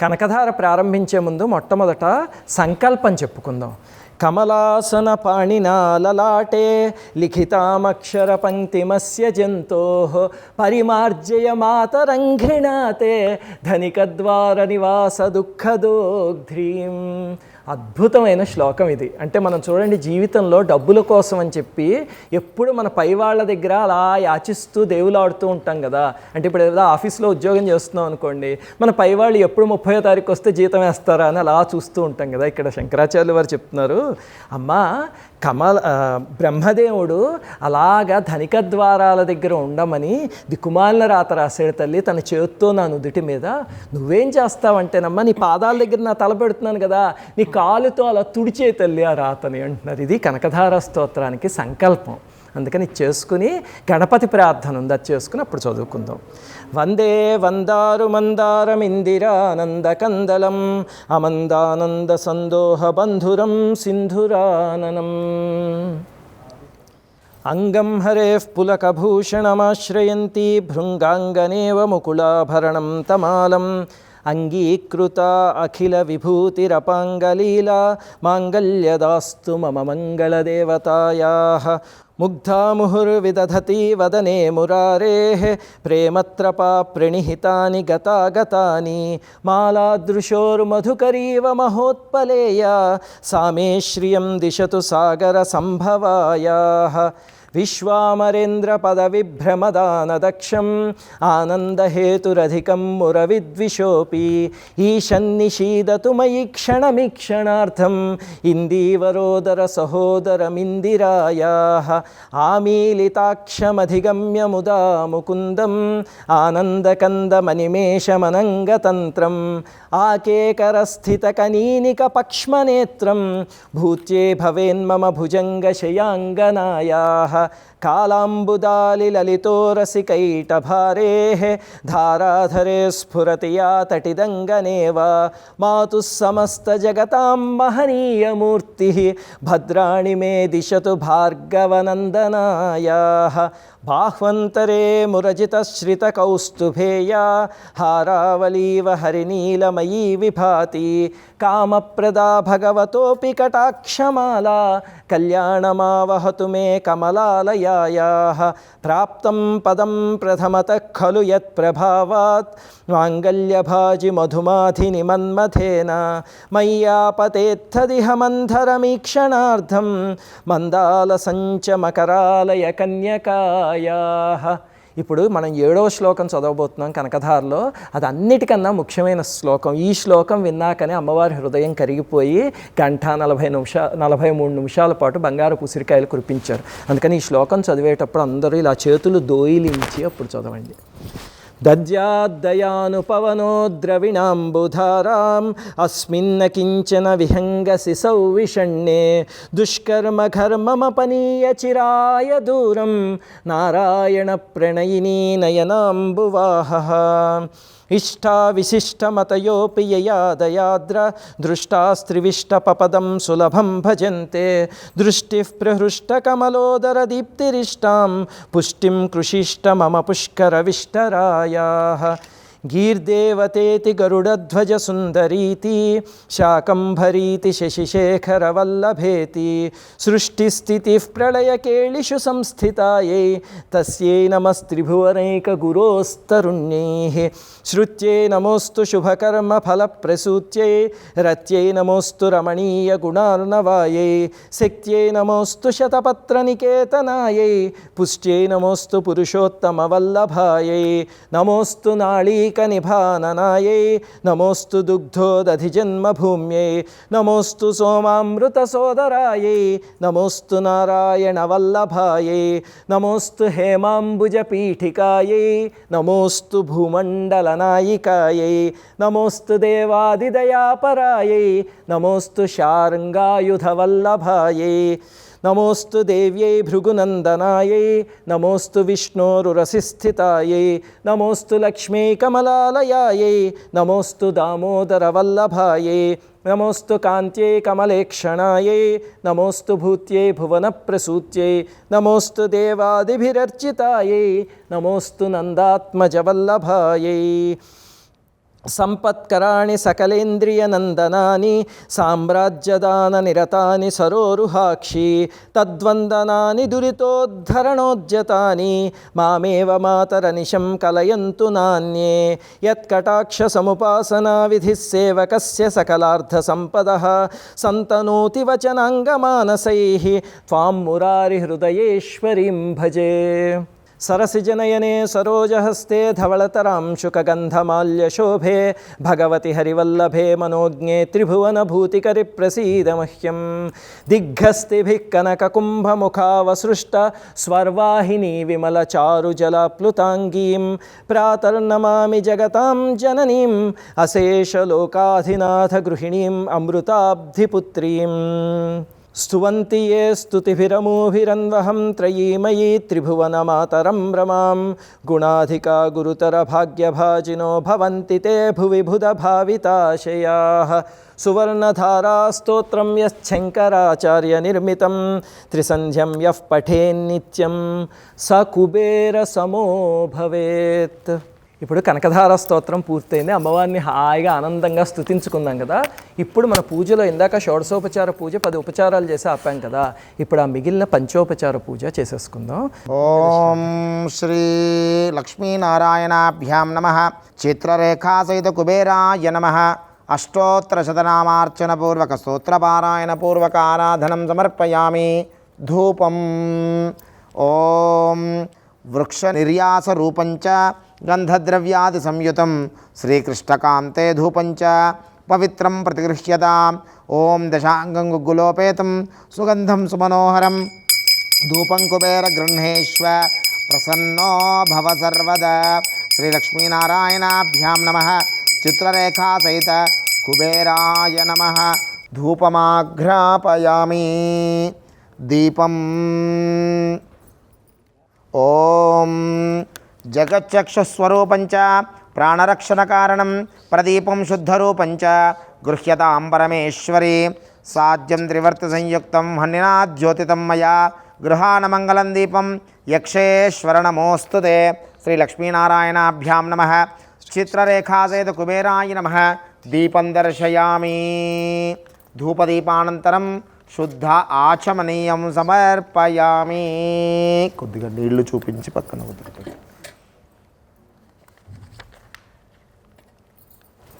కనకధార ప్రారంభించే ముందు మొట్టమొదట సంకల్పం చెప్పుకుందాం. కమలాసన పాణినా లలాటే లిఖితామక్షర పంక్తిమస్య జంతోః పరిమార్జయ మాతరంఘ్రిణాతే ధనికద్వార నివాస దుఃఖదోగ్ధ్రీం. అద్భుతమైన శ్లోకం ఇది. అంటే మనం చూడండి, జీవితంలో డబ్బుల కోసం అని చెప్పి ఎప్పుడు మన పై వాళ్ళ దగ్గర అలా యాచిస్తూ దేవులాడుతూ ఉంటాం కదా. అంటే ఇప్పుడు ఏదో ఆఫీస్లో ఉద్యోగం చేస్తున్నాం అనుకోండి, మన పై వాళ్ళు ఎప్పుడు 30వ తారీఖు వస్తే జీతం వేస్తారా అని అలా చూస్తూ ఉంటాం కదా. ఇక్కడ శంకరాచార్యులు వారు చెప్తున్నారు, అమ్మా బ్రహ్మదేవుడు అలాగా ధనిక ద్వారాల దగ్గర ఉండమని దిక్కుమాలిన రాత రాసాడు తల్లి తన చేత్తో నా నుదుటి మీద. నువ్వేం చేస్తావంటేనమ్మా, నీ పాదాల దగ్గర నా తల పెడుతున్నాను కదా, నీ కాలుతో అలా తుడిచే తల్లి ఆ రాతని అంటున్నారు. ఇది కనకధార స్తోత్రానికి సంకల్పం. అందుకని చేసుకుని గణపతి ప్రార్థన ఉంది, అది చేసుకుని అప్పుడు చదువుకుందాం. వందే వందారు మందారమిందిరానందకందలం అమందానంద సందోహ బంధురం సింధురాననం. అంగం హరేః పులకభూషణమాశ్రయంతి భృంగాంగనేవ ముకుళాభరణం తమాలం అంగీకృత అఖిల విభూతిరపాంగలీలా మాంగళ్యదాస్తు మమ మంగళదేవతాయాః. ముగ్ధాముహుర్విదధతి వదనే మురారేః ప్రేమత్రపా ప్రణిహితాని గతాగతాని మాలాదృశోర్మధుకరీవ మహోత్పలేయా సామే శ్రియం దిశతు సాగర సంభవాయాః విశ్వామరేంద్రపదవిభ్రమదానదక్షం ఆనందహేతురధికం మురవిద్విషోపి ఈశన్నిషీదతు మయి క్షణమిక్షణార్థం ఇందీవరోదర సహోదరమిందిరాయాః ఆమీలితాక్షమధిగమ్య ముదా ముకుందం ఆనందకందమనిమేషమనంగతంత్రం ఆకేకరస్థితకనీనిక పక్ష్మనేత్రం భూత్యే భవేన్మమ భుజంగశయాంగనాయాః కాళాంబుదాలి లలితోరసికైటభారేః ధారాధరే స్ఫురతి యా తటిదంగనేవ మాతుః సమస్తజగతాం మహనీయమూర్తిః భద్రాణి మే దిశతు భార్గవనందనాయాః బాహ్వంతరే మురజితశ్రితకౌస్తుభేయా హారావలీవ హరినీలమయీ విభాతి కామప్రదా భగవతోపి కటాక్షమాలా కళ్యాణమావహతు మే కమలాలయాయాః ప్రాప్తం పదం ప్రథమతః ఖలు యత్ప్రభావాత్ మాంగల్యభాజి మధుమాధిని మన్మథేన మయ్యాపతేత్తదిహ మంధరమీక్షణార్థం మందాలసంచ మకరాలయ కన్యకాయాః. ఇప్పుడు మనం 7వ శ్లోకం చదవబోతున్నాం కనకధారలో. అది అన్నిటికన్నా ముఖ్యమైన శ్లోకం. ఈ శ్లోకం విన్నాకనే అమ్మవారి హృదయం కరిగిపోయి 43 నిమిషాల పాటు బంగారు ఉసిరికాయలు కురిపించారు. అందుకని ఈ శ్లోకం చదివేటప్పుడు అందరూ ఇలా చేతులు దోయిలించి అప్పుడు చదవండి. దద్యాద్దయానుపవనో ద్రవిణాంబుధారాం అస్మిన్న కించన విహంగసి సౌవిషణ్ణే దుష్కర్మఘర్మమపనీయ చిరాయ దూరం నారాయణ ప్రణయినీ నయనాంబువాహః ఇష్టా విశిష్టమతయోపి యయాదయాద్ర దృష్టాస్త్రివిష్టపపదం సులభం భజంతే దృష్టిః ప్రహృష్టకమలోదర దీప్తిరిష్టాం పుష్టిం కృషిష్ట మమ పుష్కరవిష్టరాయాః గీర్దేవతేతి గరుడధ్వజ సుందరీతి శాకంభరీతి శశిశేఖరవల్లభేతి సృష్టిస్థితిః ప్రళయకేళిషు సంస్థితాయై తస్యై నమస్త్రిభువనైక గురోస్తరుణ్యైః శ్రుత్యై నమోస్తు శుభకర్మ ఫలప్రసూత్యై రత్యై నమోస్తు రమణీయ గుణార్ణవాయై శక్త్యై నమోస్తు శతపత్రనికేతనాయై పుష్ట్యై నమోస్తు పురుషోత్తమవల్లభాయై నమోస్తు నాళీకనిభాననాయై నమోస్తు దుగ్ధోదధిజన్మభూమ్యై నమోస్తు సోమామృతసోదరాయై నమోస్తు నారాయణవల్లభాయై నమోస్తు హేమాంబుజపీఠికాయై నమోస్తు భూమండలనాయికాయై నమోస్తు దేవాదిదయాపరాయై నమోస్తు శార్ంగాయుధవల్లభాయై నమోస్తు దేవ్యై భృగునందనాయై నమోస్తు విష్ణోరురసిస్థితాయై నమోస్తు లక్ష్మీ కమలాలయాయై నమోస్తు దామోదరవల్లభాయై నమోస్తు కాంత్యై కమలేక్షణాయై నమోస్తు భూత్యై భువనప్రసూత్యై నమోస్తు దేవాదిభిరర్చితాయై నమోస్తు నందాత్మజవల్లభాయై సంపత్కరాణి సకలేంద్రియనందనాని సామ్రాజ్యదాననిరతాని సరోరుహాక్షి తద్వందనాని దురితోద్ధరణోద్యతాని మామేవ మాతరనిశం కలయంతు నాన్యే యత్కటాక్షసముపాసనా విధిः సేవకస్య సకలార్థసంపదః సంతనోతి వచనాంగమానసైః త్వాం మురారిహృదయేశ్వరీం భజే. సరసిజనయనే సరోజహస్తే ధవళతరాం శుకగంధమాల్యశోభే భగవతి హరివల్లభే మనోజ్ఞే త్రిభువనభూతికరి ప్రసీద మహ్యం దిగ్గస్థిభిః కనకకుంభముఖావసృష్ట స్వర్వాహినీ విమలచారుజలాప్లుతాంగీం ప్రాతర్నమామి జగతాం జననీం అశేషలోకాధినాథ గృహిణీం అమృతాబ్ధిపుత్రీం స్తువంతి ఏ స్తుతిభిరమూభిరన్వహం త్రయీమయీ త్రిభువనమాతరం రమాం గుణాధికా గురుతర భాగ్యభాజినో భవంతి తే భువి బుధభావితాశయాః సువర్ణధారా స్తోత్రం యశ్శంకరాచార్య నిర్మితం త్రిసంధ్యం యః పఠేన్నిత్యం స కుబేర సమో భవేత్. ఇప్పుడు కనకధార స్తోత్రం పూర్తయింది, అమ్మవారిని హాయిగా ఆనందంగా స్తుతించుకుందాం కదా. ఇప్పుడు మన పూజలో ఇందాక షోడశోపచార పూజ 10 ఉపచారాలు చేసి ఆపాం కదా, ఇప్పుడు ఆ మిగిలిన పంచోపచార పూజ చేసేసుకుందాం. ఓం శ్రీ లక్ష్మీనారాయణాభ్యాం నమః. చిత్రరేఖా సహిత కుబేరాయ నమః. అష్టోత్తరశతనామార్చన పూర్వక స్తోత్రపారాయణ పూర్వక ఆరాధనం సమర్పయామి. ధూపం. ఓం వృక్ష నిర్యాస రూపంచ గంధద్రవ్యాది సంయుతం శ్రీకృష్ణకాంతే ధూపంచ పవిత్రం ప్రతిగృహ్యతాం. ఓం దశాంగం గుగ్గులోపేతం సుగంధం సుమనోహరం ధూపం కుబేర గృహేష్వ ప్రసన్నో భవ సర్వదా. శ్రీలక్ష్మీనారాయణాభ్యాం నమః. చిత్రరేఖా సహిత కుబేరాయ నమః. ధూపమాఘ్రాపయామి. దీపం. ఓం జగచ్చక్షుస్వరూపంచ ప్రాణరక్షణకారణం ప్రదీపం శుద్ధరూపంచ గృహ్యతాం పరమేశ్వరి. సాధ్యం త్రివర్తి సంయుక్తం హన్నినాద్యోతితం మయా గృహానమంగళం దీపం యక్షేశ్వర నమోస్తుతే. శ్రీలక్ష్మీనారాయణాభ్యాం నమః. చిత్రరేఖాసహిత కుబేరాయ నమః. దీపం దర్శయామి. ధూపదీపానంతరం శుద్ధ ఆచమనీయం సమర్పయామి. కొద్దిగా నీళ్లు చూపించి పక్కన కుదురుతుంది.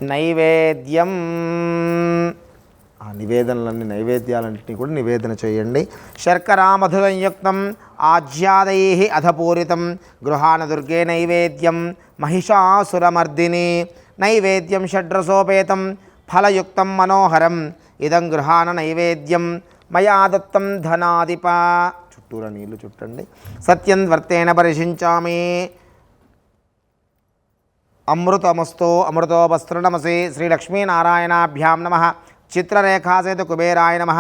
నైవేద్యం. ఆ నివేదనలన్నీ నైవేద్యాలన్నింటినీ కూడా నివేదన చేయండి. శర్కరా మధుసంయుక్తం ఆజ్యాదై అధపూరితం గృహాన దుర్గే నైవేద్యం మహిషాసురమర్దిని. నైవేద్యం షడ్రసోపేతం ఫలయుక్తం మనోహరం ఇదం గృహాన నైవేద్యం మయా దత్తం ధనాధిప. చుట్టూరా నీళ్లు చుట్టండి. సత్యం వర్తేన పరిశించామి. అమృతమస్తో అమృతోపస్తృణమసి. శ్రీలక్ష్మీనారాయణాభ్యాం నమః. చిత్రరేఖాసహిత కుబేరాయ నమః.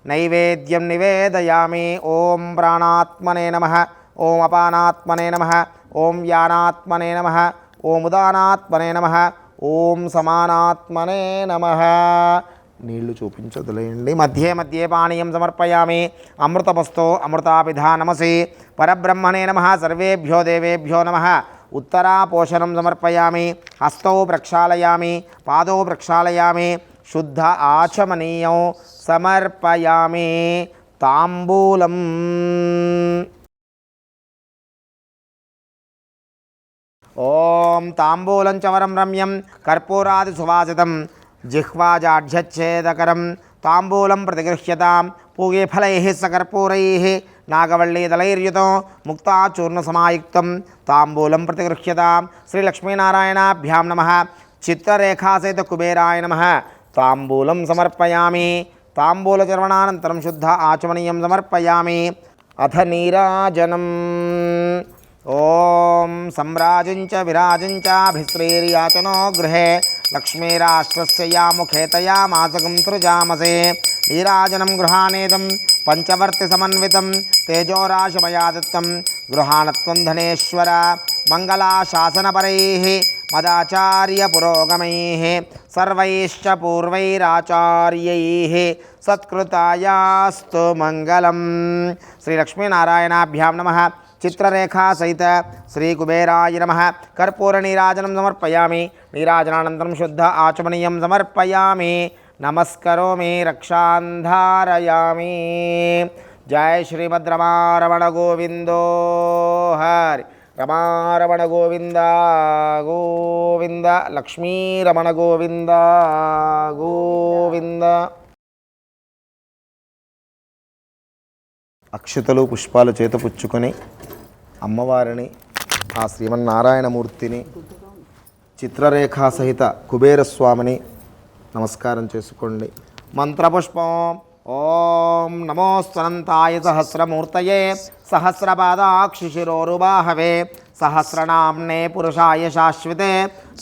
నైవేద్యం నివేదయామి. ఓం ప్రాణాత్మనే నమః. ఓం అపానాత్మనే నమః. ఓం వ్యానాత్మనే నమః. ఓం ఉదానాత్మనే నమః. ఓం సమానాత్మనే నమః. నీళ్లు చూపించి వదిలేయండి. మధ్యే మధ్యే పానీయం సమర్పయామి. అమృతమస్తో అమృతాపిధానమసి. పరబ్రహ్మణే నమః. సర్వేభ్యో దేవేభ్యో నమః. ఉత్తరాపోషణం సమర్పయామి. హస్తౌ ప్రక్షాళయామి. పాదౌ ప్రక్షాళయామి. శుద్ధ ఆచమనీయం సమర్పయామి. తాంబూలం. ఓం తాంబూలం చవరం రమ్యం కర్పూరాది సువాసితం జిహ్వాజాఢ్యచ్ఛేదకరం తాంబూలం ప్రతిగృహ్యతాం. పూగే ఫలైః సకర్పూరైః నాగవల్లీదళైర్యుతం ముక్తాచూర్ణసమాయుక్తం తాంబూలం ప్రతిగృహ్యతాం. శ్రీలక్ష్మీనారాయణాభ్యాం నమః. చిత్రరేఖాసహిత కుబేరాయ నమః. తాంబూలం సమర్పయామి. తాంబూలచర్వణానంతరం శుద్ధ ఆచమనీయం సమర్పయామి. అథ నీరాజనం. ఓం సమ్రాజించ విరాజించాభిస్త్రీర్యాచనో గృహే లక్ష్మీరాష్ట్రస్య యా ముఖే తయా మాసకం సృజామసే. నీరాజనం గృహానేదం పంచవర్తి సమన్వితం తేజోరాశమయా దత్తం గృహాణత్వం ధనేశ్వర. మంగళాశాసనపరైః మదాచార్య పురోగమైః సర్వైశ్చ పూర్వైరాచార్యైః సత్కృతాయాస్తు మంగళం. శ్రీలక్ష్మీనారాయణాభ్యాం నమః. చిత్రరేఖా సహిత శ్రీ కుబేరాయ నమః. కర్పూర నీరాజనం సమర్పయామి. నీరాజనానంతరం శుద్ధ ఆచమనీయం సమర్పయామి. నమస్కరోమి రక్షాంధారయామి. జయ శ్రీమద్ రమారమణ గోవిందో హరి. రమారమణ గోవింద గోవింద. లక్ష్మీరమణ గోవింద గోవింద. అక్షతలు పుష్పాలు చేతపుచ్చుకొని అమ్మవారిని ఆ శ్రీమన్నారాయణమూర్తిని చిత్రరేఖా సహిత కుబేరస్వామిని నమస్కారం చేసుకోండి. మంత్రపుష్పం. ఓం నమోస్వనంతాయ సహస్రమూర్తయే సహస్రపాదాక్షిశిరోరుబాహవే సహస్రనామ్నే పురుషాయ శాశ్వతే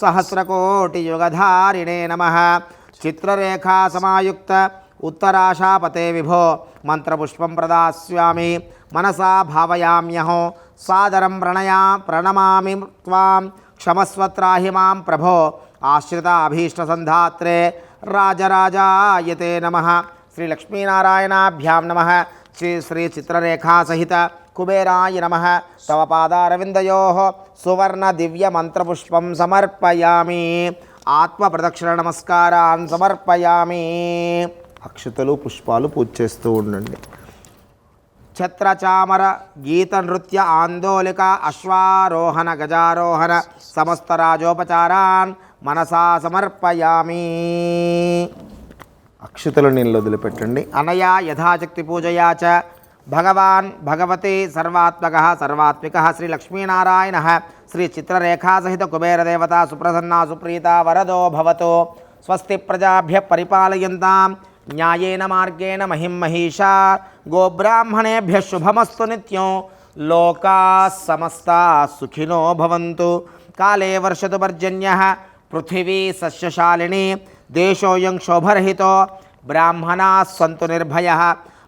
సహస్రకోటియుగధారిణే నమః. చిత్రరేఖా సమాయుక్త ఉత్తరాశాపతే విభో మంత్రపుష్పం ప్రదాస్యామి. మనసా భావయామ్యహో సాదరం ప్రణమామి త్వాం క్షమస్వత్రాహి మాం ప్రభో. ఆశ్రితాభీష్టసంధాత్రే రాజరాజాయతే నమః. శ్రీలక్ష్మీనారాయణాభ్యాం నమః. శ్రీ చిత్రరేఖా సహిత కుబేరాయ నమః తవ పాదారవిందయోః సువర్ణ దివ్య మంత్రపుష్పం సమర్పయామి. ఆత్మ ప్రదక్షిణ నమస్కారాన్ సమర్పయామి. అక్షతలు పుష్పాలు పూజ చేస్తూ ఉండండి. ఛత్రచామర గీత నృత్య ఆందోళిక అశ్వారోహణ గజారోహణ సమస్త రాజోపచారాన్ మనసా సమర్పయామి. అక్షతలు నీళ్ళు వదిలిపెట్టండి. అనయా యథాశక్తి పూజయా చ భగవాన్ భగవతే సర్వాత్మకః సర్వాత్మికః శ్రీ లక్ష్మీనారాయణః శ్రీ చిత్రరేఖా సహిత కుబేరదేవత సుప్రసన్నా సుప్రీతా వరదో భవతు. స్వస్తి ప్రజాభ్యః పరిపాలయంతాం న్యాయేన మార్గేణ మహిం మహిషా గోబ్రాహ్మణేభ్యః శుభమస్తు నిత్యం. లోకాః సమస్తాః సుఖినో భవంతు. కాలే వర్షతు పర్జన్యః పృథివీ సస్యశాలినీ దేశోయం శోభరహితో బ్రాహ్మణాः సంతు నిర్భయः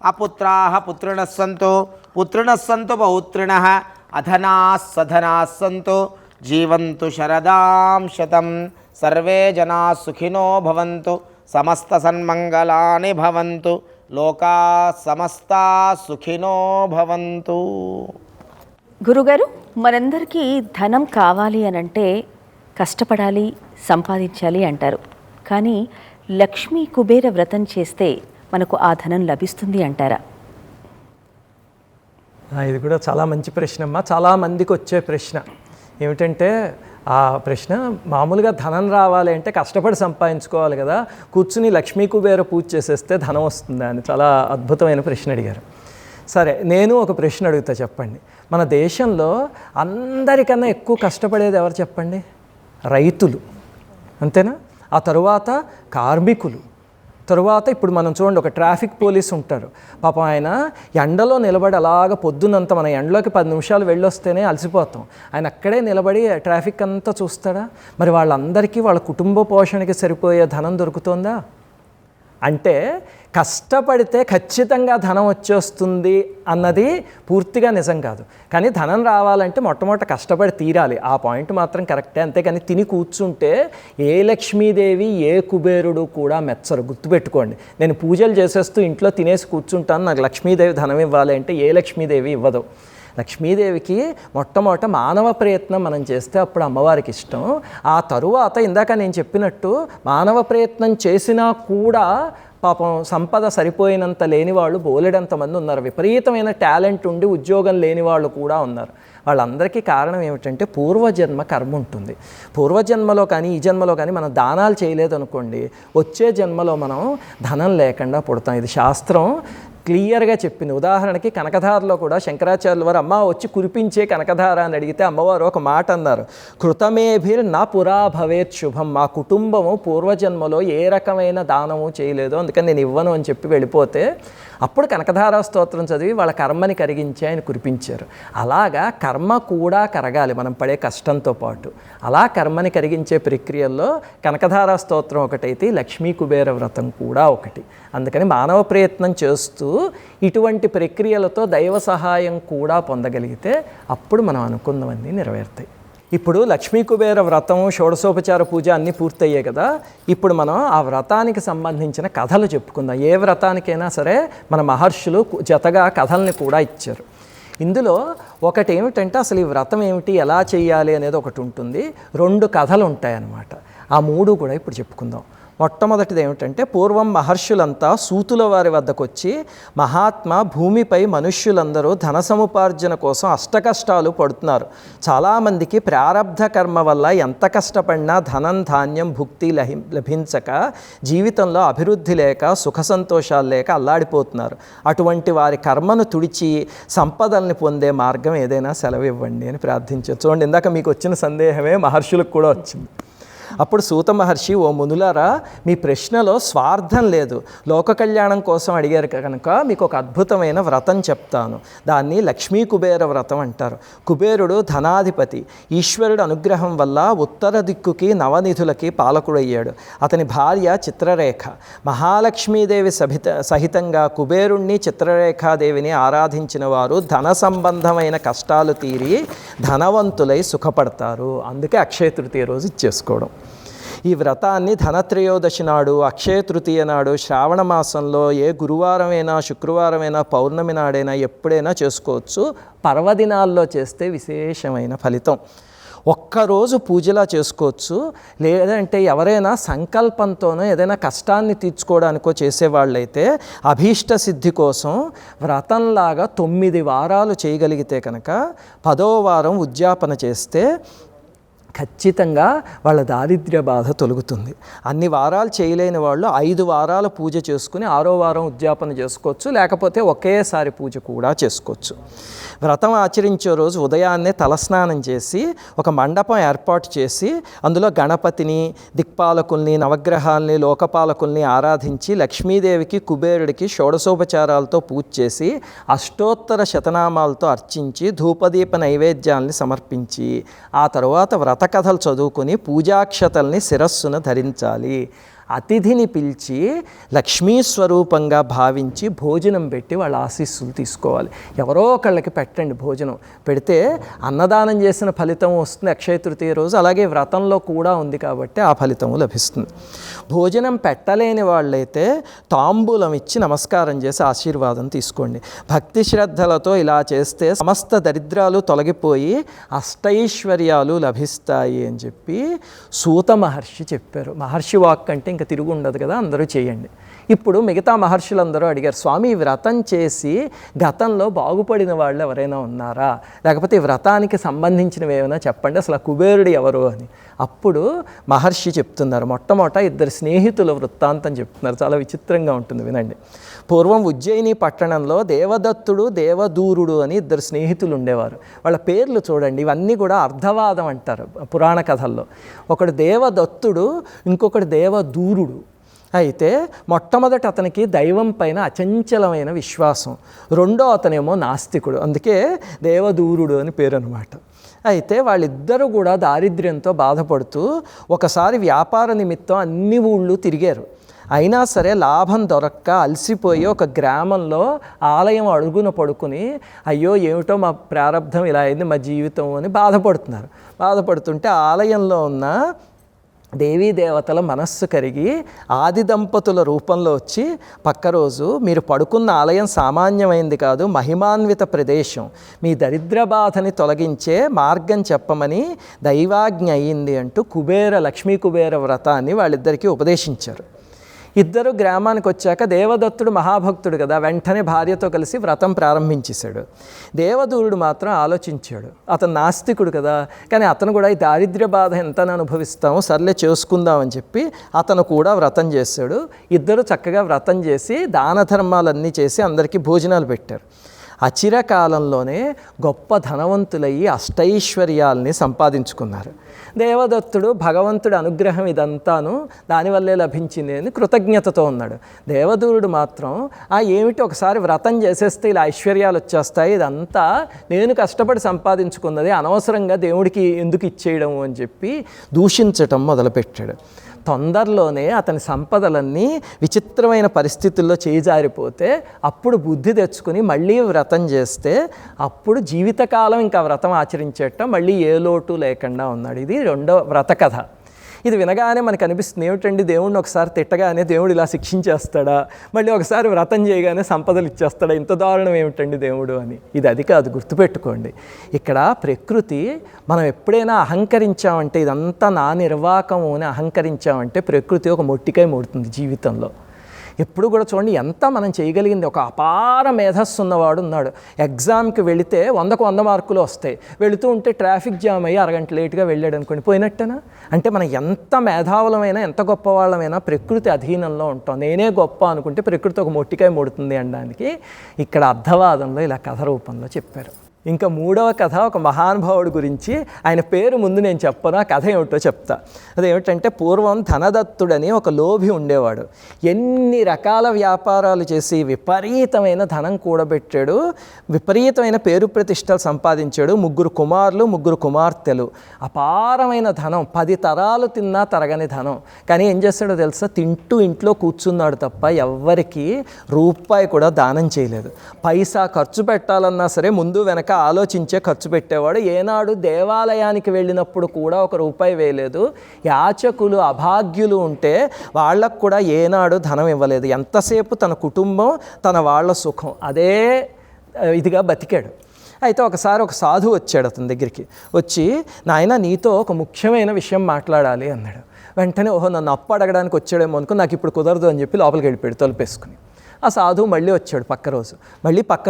అపుత్రాः పుత్రిణः సంతు పుత్రిణः సంతు పౌత్రిణः అధనాः సధనాः సంతు జీవంతు శరదాం శతం. సర్వే జనాः సుఖినో భవంతు. సమస్త సన్మంగళాని భవంతు. లోకాः సమస్తాः సుఖినో భవంతు. గురుగారు, మనందరికీ ధనం కావాలి అనంటే కష్టపడాలి, సంపాదించాలి అంటారు. కానీ లక్ష్మీ కుబేర వ్రతం చేస్తే మనకు ఆ ధనం లభిస్తుంది అంటారా? ఇది కూడా చాలా మంచి ప్రశ్న అమ్మా. చాలామందికి వచ్చే ప్రశ్న ఏమిటంటే, ఆ ప్రశ్న మామూలుగా ధనం రావాలి అంటే కష్టపడి సంపాదించుకోవాలి కదా, కూర్చుని లక్ష్మీ కుబేర పూజ చేసేస్తే ధనం వస్తుందా అని చాలా అద్భుతమైన ప్రశ్న అడిగారు. సరే, నేను ఒక ప్రశ్న అడుగుతా, చెప్పండి. మన దేశంలో అందరికన్నా ఎక్కువ కష్టపడేది ఎవరు చెప్పండి? రైతులు, అంతేనా? ఆ తరువాత కార్మికులు, తరువాత ఇప్పుడు మనం చూడండి, ఒక ట్రాఫిక్ పోలీస్ ఉంటారు. పాపం ఆయన ఎండలో నిలబడి అలాగ పొద్దునంతా, మన ఎండలోకి 10 నిమిషాలు వెళ్ళొస్తేనే అలసిపోతాం, ఆయన అక్కడే నిలబడి ట్రాఫిక్ అంతా చూస్తాడా? మరి వాళ్ళందరికీ వాళ్ళ కుటుంబ పోషణకి సరిపోయే ధనం దొరుకుతుందా? అంటే కష్టపడితే ఖచ్చితంగా ధనం వచ్చేస్తుంది అన్నది పూర్తిగా నిజం కాదు. కానీ ధనం రావాలంటే మొట్టమొదట కష్టపడి తీరాలి. ఆ పాయింట్ మాత్రం కరెక్టే. అంతేకాని తిని కూర్చుంటే ఏ లక్ష్మీదేవి ఏ కుబేరుడు కూడా మెచ్చరు. గుర్తుపెట్టుకోండి, నేను పూజలు చేసేస్తూ ఇంట్లో తినేసి కూర్చుంటాను, నాకు లక్ష్మీదేవి ధనం ఇవ్వాలి అంటే ఏ లక్ష్మీదేవి ఇవ్వదు. లక్ష్మీదేవికి మొట్టమొదట మానవ ప్రయత్నం మనం చేస్తే అప్పుడు అమ్మవారికి ఇష్టం. ఆ తరువాత ఇందాక నేను చెప్పినట్టు మానవ ప్రయత్నం చేసినా కూడా పాపం సంపద సరిపోయినంత లేని వాళ్ళు బోలెడంతమంది ఉన్నారు. విపరీతమైన టాలెంట్ ఉండి ఉద్యోగం లేని వాళ్ళు కూడా ఉన్నారు. వాళ్ళందరికీ కారణం ఏమిటంటే పూర్వజన్మ కర్మ ఉంటుంది. పూర్వజన్మలో కానీ ఈ జన్మలో కానీ మనం దానాలు చేయలేదనుకోండి, వచ్చే జన్మలో మనం ధనం లేకుండా పుడతాం. ఇది శాస్త్రం క్లియర్గా చెప్పింది. ఉదాహరణకి కనకధారలో కూడా శంకరాచార్యుల వారు అమ్మ వచ్చి కురిపించే కనకధార అని అడిగితే అమ్మవారు ఒక మాట అన్నారు, కృతమేభిర్ నా పురా భవేత్ శుభం. మా కుటుంబము పూర్వజన్మలో ఏ రకమైన దానము చేయలేదు, అందుకని నేను ఇవ్వను అని చెప్పి వెళ్ళిపోతే అప్పుడు కనకధారా స్తోత్రం చదివి వాళ్ళ కర్మని కరిగించి ఆయన కురిపించారు. అలాగా కర్మ కూడా కరగాలి మనం పడే కష్టంతో పాటు. అలా కర్మని కరిగించే ప్రక్రియల్లో కనకధారా స్తోత్రం ఒకటైతే లక్ష్మీ కుబేర వ్రతం కూడా ఒకటి. అందుకని మానవ ప్రయత్నం చేస్తూ ఇటువంటి ప్రక్రియలతో దైవ సహాయం కూడా పొందగలిగితే అప్పుడు మనం అనుకున్నవన్నీ నెరవేరుతాయి. ఇప్పుడు లక్ష్మీ కుబేర వ్రతం, షోడశోపచార పూజ అన్నీ పూర్తయ్యాయి కదా. ఇప్పుడు మనం ఆ వ్రతానికి సంబంధించిన కథలు చెప్పుకుందాం. ఏ వ్రతానికైనా సరే మన మహర్షులు జతగా కథల్ని కూడా ఇచ్చారు. ఇందులో ఒకటి ఏమిటంటే అసలు ఈ వ్రతం ఏమిటి, ఎలా చేయాలి అనేది ఒకటి ఉంటుంది. 2 కథలు ఉంటాయన్నమాట. ఆ 3 కూడా ఇప్పుడు చెప్పుకుందాం. మొట్టమొదటిది ఏమిటంటే, పూర్వం మహర్షులంతా సూతుల వారి వద్దకు వచ్చి, మహాత్మా భూమిపై మనుష్యులందరూ ధన సముపార్జన కోసం అష్టకష్టాలు పడుతున్నారు. చాలామందికి ప్రారబ్ధ కర్మ వల్ల ఎంత కష్టపడినా ధనం ధాన్యం భుక్తి లభించక జీవితంలో అభివృద్ధి లేక సుఖ సంతోషాలు లేక అల్లాడిపోతున్నారు. అటువంటి వారి కర్మను తుడిచి సంపదల్ని పొందే మార్గం ఏదైనా సెలవు ఇవ్వండి అని ప్రార్థించారు. చూడండి, ఇందాక మీకు వచ్చిన సందేహమే మహర్షులకు కూడా వచ్చింది. అప్పుడు సూత మహర్షి, ఓ మునులారా, మీ ప్రశ్నలో స్వార్థం లేదు, లోక కళ్యాణం కోసం అడిగారు కనుక మీకు ఒక అద్భుతమైన వ్రతం చెప్తాను. దాన్ని లక్ష్మీ కుబేర వ్రతం అంటారు. కుబేరుడు ధనాధిపతి. ఈశ్వరుడు అనుగ్రహం వల్ల ఉత్తర దిక్కుకి నవనిధులకి పాలకుడయ్యాడు. అతని భార్య చిత్రరేఖ. మహాలక్ష్మీదేవి సహితంగా కుబేరుణ్ణి చిత్రరేఖాదేవిని ఆరాధించిన వారు ధన సంబంధమైన కష్టాలు తీరి ధనవంతులై సుఖపడతారు. అందుకే అక్షయ తృతీయ రోజు ఇచ్చేసుకోవడం. ఈ వ్రతాన్ని ధనత్రయోదశి నాడు, అక్షయ తృతీయ నాడు, శ్రావణ మాసంలో ఏ గురువారమైనా, శుక్రవారమైనా, పౌర్ణమి నాడైనా ఎప్పుడైనా చేసుకోవచ్చు. పర్వదినాల్లో చేస్తే విశేషమైన ఫలితం. ఒక్కరోజు పూజలా చేసుకోవచ్చు. లేదంటే ఎవరైనా సంకల్పంతోనో ఏదైనా కష్టాన్ని తీర్చుకోవడానికో చేసేవాళ్ళైతే అభీష్ట సిద్ధి కోసం వ్రతంలాగా 9 వారాలు చేయగలిగితే కనుక 10వ వారం ఉద్యాపన చేస్తే ఖచ్చితంగా వాళ్ళ దారిద్ర్య బాధ తొలగుతుంది. అన్ని వారాలు చేయలేని వాళ్ళు 5 వారాల పూజ చేసుకుని 6వ వారం ఉద్యాపన చేసుకోవచ్చు. లేకపోతే ఒకేసారి పూజ కూడా చేసుకోవచ్చు. వ్రతం ఆచరించే రోజు ఉదయాన్నే తలస్నానం చేసి ఒక మండపం ఏర్పాటు చేసి అందులో గణపతిని, దిక్పాలకుల్ని, నవగ్రహాల్ని, లోకపాలకుల్ని ఆరాధించి లక్ష్మీదేవికి, కుబేరుడికి షోడశోపచారాలతో పూజ చేసి అష్టోత్తర శతనామాలతో అర్చించి ధూపదీప నైవేద్యాల్ని సమర్పించి ఆ తరువాత వ్రతకథలు చదువుకొని పూజాక్షతల్ని శిరస్సును ధరించాలి. అతిథిని పిలిచి లక్ష్మీ స్వరూపంగా భావించి భోజనం పెట్టి వాళ్ళ ఆశీస్సులు తీసుకోవాలి. ఎవరో ఒకళ్ళకి పెట్టండి. భోజనం పెడితే అన్నదానం చేసిన ఫలితం వస్తుంది అక్షయ తృతీయ రోజు. అలాగే వ్రతంలో కూడా ఉంది కాబట్టి ఆ ఫలితము లభిస్తుంది. భోజనం పెట్టలేని వాళ్ళైతే తాంబూలం ఇచ్చి నమస్కారం చేసి ఆశీర్వాదం తీసుకోండి. భక్తి శ్రద్ధలతో ఇలా చేస్తే సమస్త దరిద్రాలు తొలగిపోయి అష్టైశ్వర్యాలు లభిస్తాయి అని చెప్పి సూత మహర్షి చెప్పారు. మహర్షి వాక్ అంటే ఇంకా తిరుగు ఉండదు కదా, అందరూ చేయండి. ఇప్పుడు మిగతా మహర్షులందరూ అడిగారు, స్వామి వ్రతం చేసి గతంలో బాగుపడిన వాళ్ళు ఎవరైనా ఉన్నారా, లేకపోతే ఈ వ్రతానికి సంబంధించినవి ఏమైనా చెప్పండి, అసలు కుబేరుడు ఎవరు అని. అప్పుడు మహర్షి చెప్తున్నారు, మొట్టమొదట 2 స్నేహితుల వృత్తాంతం చెప్తున్నారు. చాలా విచిత్రంగా ఉంటుంది, వినండి. పూర్వం ఉజ్జయిని పట్టణంలో దేవదత్తుడు, దేవదూరుడు అని 2 స్నేహితులు ఉండేవారు. వాళ్ళ పేర్లు చూడండి, ఇవన్నీ కూడా అర్ధవాదం అంటారు పురాణ కథల్లో. ఒకడు దేవదత్తుడు, ఇంకొకడు దేవదూరుడు. అయితే మొట్టమొదటి అతనికి దైవం పైన అచంచలమైన విశ్వాసం, రెండో అతనేమో నాస్తికుడు, అందుకే దేవదూరుడు అని పేరు అనమాట. అయితే వాళ్ళిద్దరూ కూడా దారిద్ర్యంతో బాధపడుతూ ఒకసారి వ్యాపార నిమిత్తం అన్ని ఊళ్ళు తిరిగారు. అయినా సరే లాభం దొరక్క అలసిపోయి ఒక గ్రామంలో ఆలయం అడుగున పడుకుని అయ్యో ఏమిటో మా ప్రారంధం ఇలా అయింది మా జీవితం అని బాధపడుతున్నారు. బాధపడుతుంటే ఆలయంలో ఉన్న దేవీ దేవతల మనస్సు కరిగి ఆది దంపతుల రూపంలో వచ్చి పక్క రోజు మీరు పడుకున్న ఆలయం సామాన్యమైంది కాదు, మహిమాన్విత ప్రదేశం, మీ దరిద్ర బాధని తొలగించే మార్గం చెప్పమని దైవాజ్ఞ అయ్యింది అంటూ లక్ష్మీ కుబేర వ్రతాన్ని వాళ్ళిద్దరికీ ఉపదేశించారు. ఇద్దరు గ్రామానికి వచ్చాక దేవదత్తుడు మహాభక్తుడు కదా, వెంటనే భార్యతో కలిసి వ్రతం ప్రారంభించేశాడు. దేవదూరుడు మాత్రం ఆలోచించాడు, అతను నాస్తికుడు కదా, కానీ అతను కూడా ఈ దారిద్ర్య బాధ ఎంత అనుభవిస్తామో సర్లే చేసుకుందామని చెప్పి అతను కూడా వ్రతం చేశాడు. ఇద్దరు చక్కగా వ్రతం చేసి దాన ధర్మాలన్నీ చేసి అందరికీ భోజనాలు పెట్టారు. అచిరకాలంలోనే గొప్ప ధనవంతులయ్యి అష్టైశ్వర్యాల్ని సంపాదించుకున్నారు. దేవదత్తుడు భగవంతుడి అనుగ్రహం ఇదంతాను దానివల్లే లభించింది అని కృతజ్ఞతతో ఉన్నాడు. దేవదూరుడు మాత్రం ఏమిటి ఒకసారి వ్రతం చేసేస్తే ఇలా ఐశ్వర్యాలు వచ్చేస్తాయి, ఇదంతా నేను కష్టపడి సంపాదించుకున్నది, అనవసరంగా దేవుడికి ఎందుకు ఇచ్చేయడం అని చెప్పి దూషించటం మొదలుపెట్టాడు. తొందరలోనే అతని సంపదలన్నీ విచిత్రమైన పరిస్థితుల్లో చేజారిపోతే అప్పుడు బుద్ధి తెచ్చుకుని మళ్ళీ వ్రతం చేస్తే అప్పుడు జీవితకాలం ఇంకా వ్రతం ఆచరించేట మళ్ళీ ఏ లోటు లేకుండా ఉన్నాడు. ఇది 2వ వ్రత కథ. ఇది వినగానే మనకు అనిపిస్తుంది, ఏమిటండి దేవుడిని ఒకసారి తిట్టగానే దేవుడు ఇలా శిక్షించేస్తాడా, మళ్ళీ ఒకసారి వ్రతం చేయగానే సంపదలు ఇచ్చేస్తాడా, ఇంత దారుణం ఏమిటండి దేవుడు అని. ఇది అది కాదు, గుర్తుపెట్టుకోండి. ఇక్కడ ప్రకృతి మనం ఎప్పుడైనా అహంకరించామంటే ఇదంతా నా నిర్వాకము అని అహంకరించామంటే ప్రకృతి ఒక మొట్టికాయ ముడుతుంది జీవితంలో. ఎప్పుడు కూడా చూడండి ఎంత మనం చేయగలిగింది. ఒక అపార మేధస్సు ఉన్నవాడు ఉన్నాడు, ఎగ్జామ్కి వెళితే 100కు 100 మార్కులు వస్తాయి, వెళుతూ ఉంటే ట్రాఫిక్ జామ్ అయ్యి అరగంట లేట్గా వెళ్ళాడు అనుకోండి, పోయినట్టేనా? అంటే మనం ఎంత మేధావులమైనా ఎంత గొప్పవాళ్ళమైనా ప్రకృతి అధీనంలో ఉంటాం. నేనే గొప్ప అనుకుంటే ప్రకృతి ఒక మొట్టికాయ ముడుతుంది అనడానికి ఇక్కడ అర్ధవాదంలో ఇలా కథ రూపంలో చెప్పారు. ఇంకా 3వ కథ ఒక మహానుభావుడి గురించి. ఆయన పేరు ముందు నేను చెప్పను, ఆ కథ ఏమిటో చెప్తా. అదేమిటంటే పూర్వం ధనదత్తుడని ఒక లోభి ఉండేవాడు. ఎన్ని రకాల వ్యాపారాలు చేసి విపరీతమైన ధనం కూడబెట్టాడు, విపరీతమైన పేరు ప్రతిష్టలు సంపాదించాడు. 3 కుమారులు 3 కుమార్తెలు, అపారమైన ధనం, 10 తరాలు తిన్నా తరగని ధనం. కానీ ఏం చేస్తాడో తెలుసా, తింటూ ఇంట్లో కూర్చున్నాడు తప్ప ఎవ్వరికి రూపాయి కూడా దానం చేయలేదు. పైసా ఖర్చు పెట్టాలన్నా సరే ముందు వెనక ఆలోచించే ఖర్చు పెట్టేవాడు. ఏనాడు దేవాలయానికి వెళ్ళినప్పుడు కూడా ₹1 వేయలేదు. యాచకులు అభాగ్యులు ఉంటే వాళ్ళకు కూడా ఏనాడు ధనం ఇవ్వలేదు. ఎంతసేపు తన కుటుంబం, తన వాళ్ళ సుఖం అదే ఇదిగా బతికాడు. అయితే ఒకసారి ఒక సాధువు వచ్చాడు అతని దగ్గరికి. వచ్చి, నాయన నీతో ఒక ముఖ్యమైన విషయం మాట్లాడాలి అన్నాడు. వెంటనే ఓహో నన్ను అప్పు అడగడానికి వచ్చాడేమో అనుకుని నాకు ఇప్పుడు కుదరదు అని చెప్పి లోపలికి వెళ్ళిపోయాడు తలుపేసుకుని. ఆ సాధువు మళ్ళీ వచ్చాడు పక్క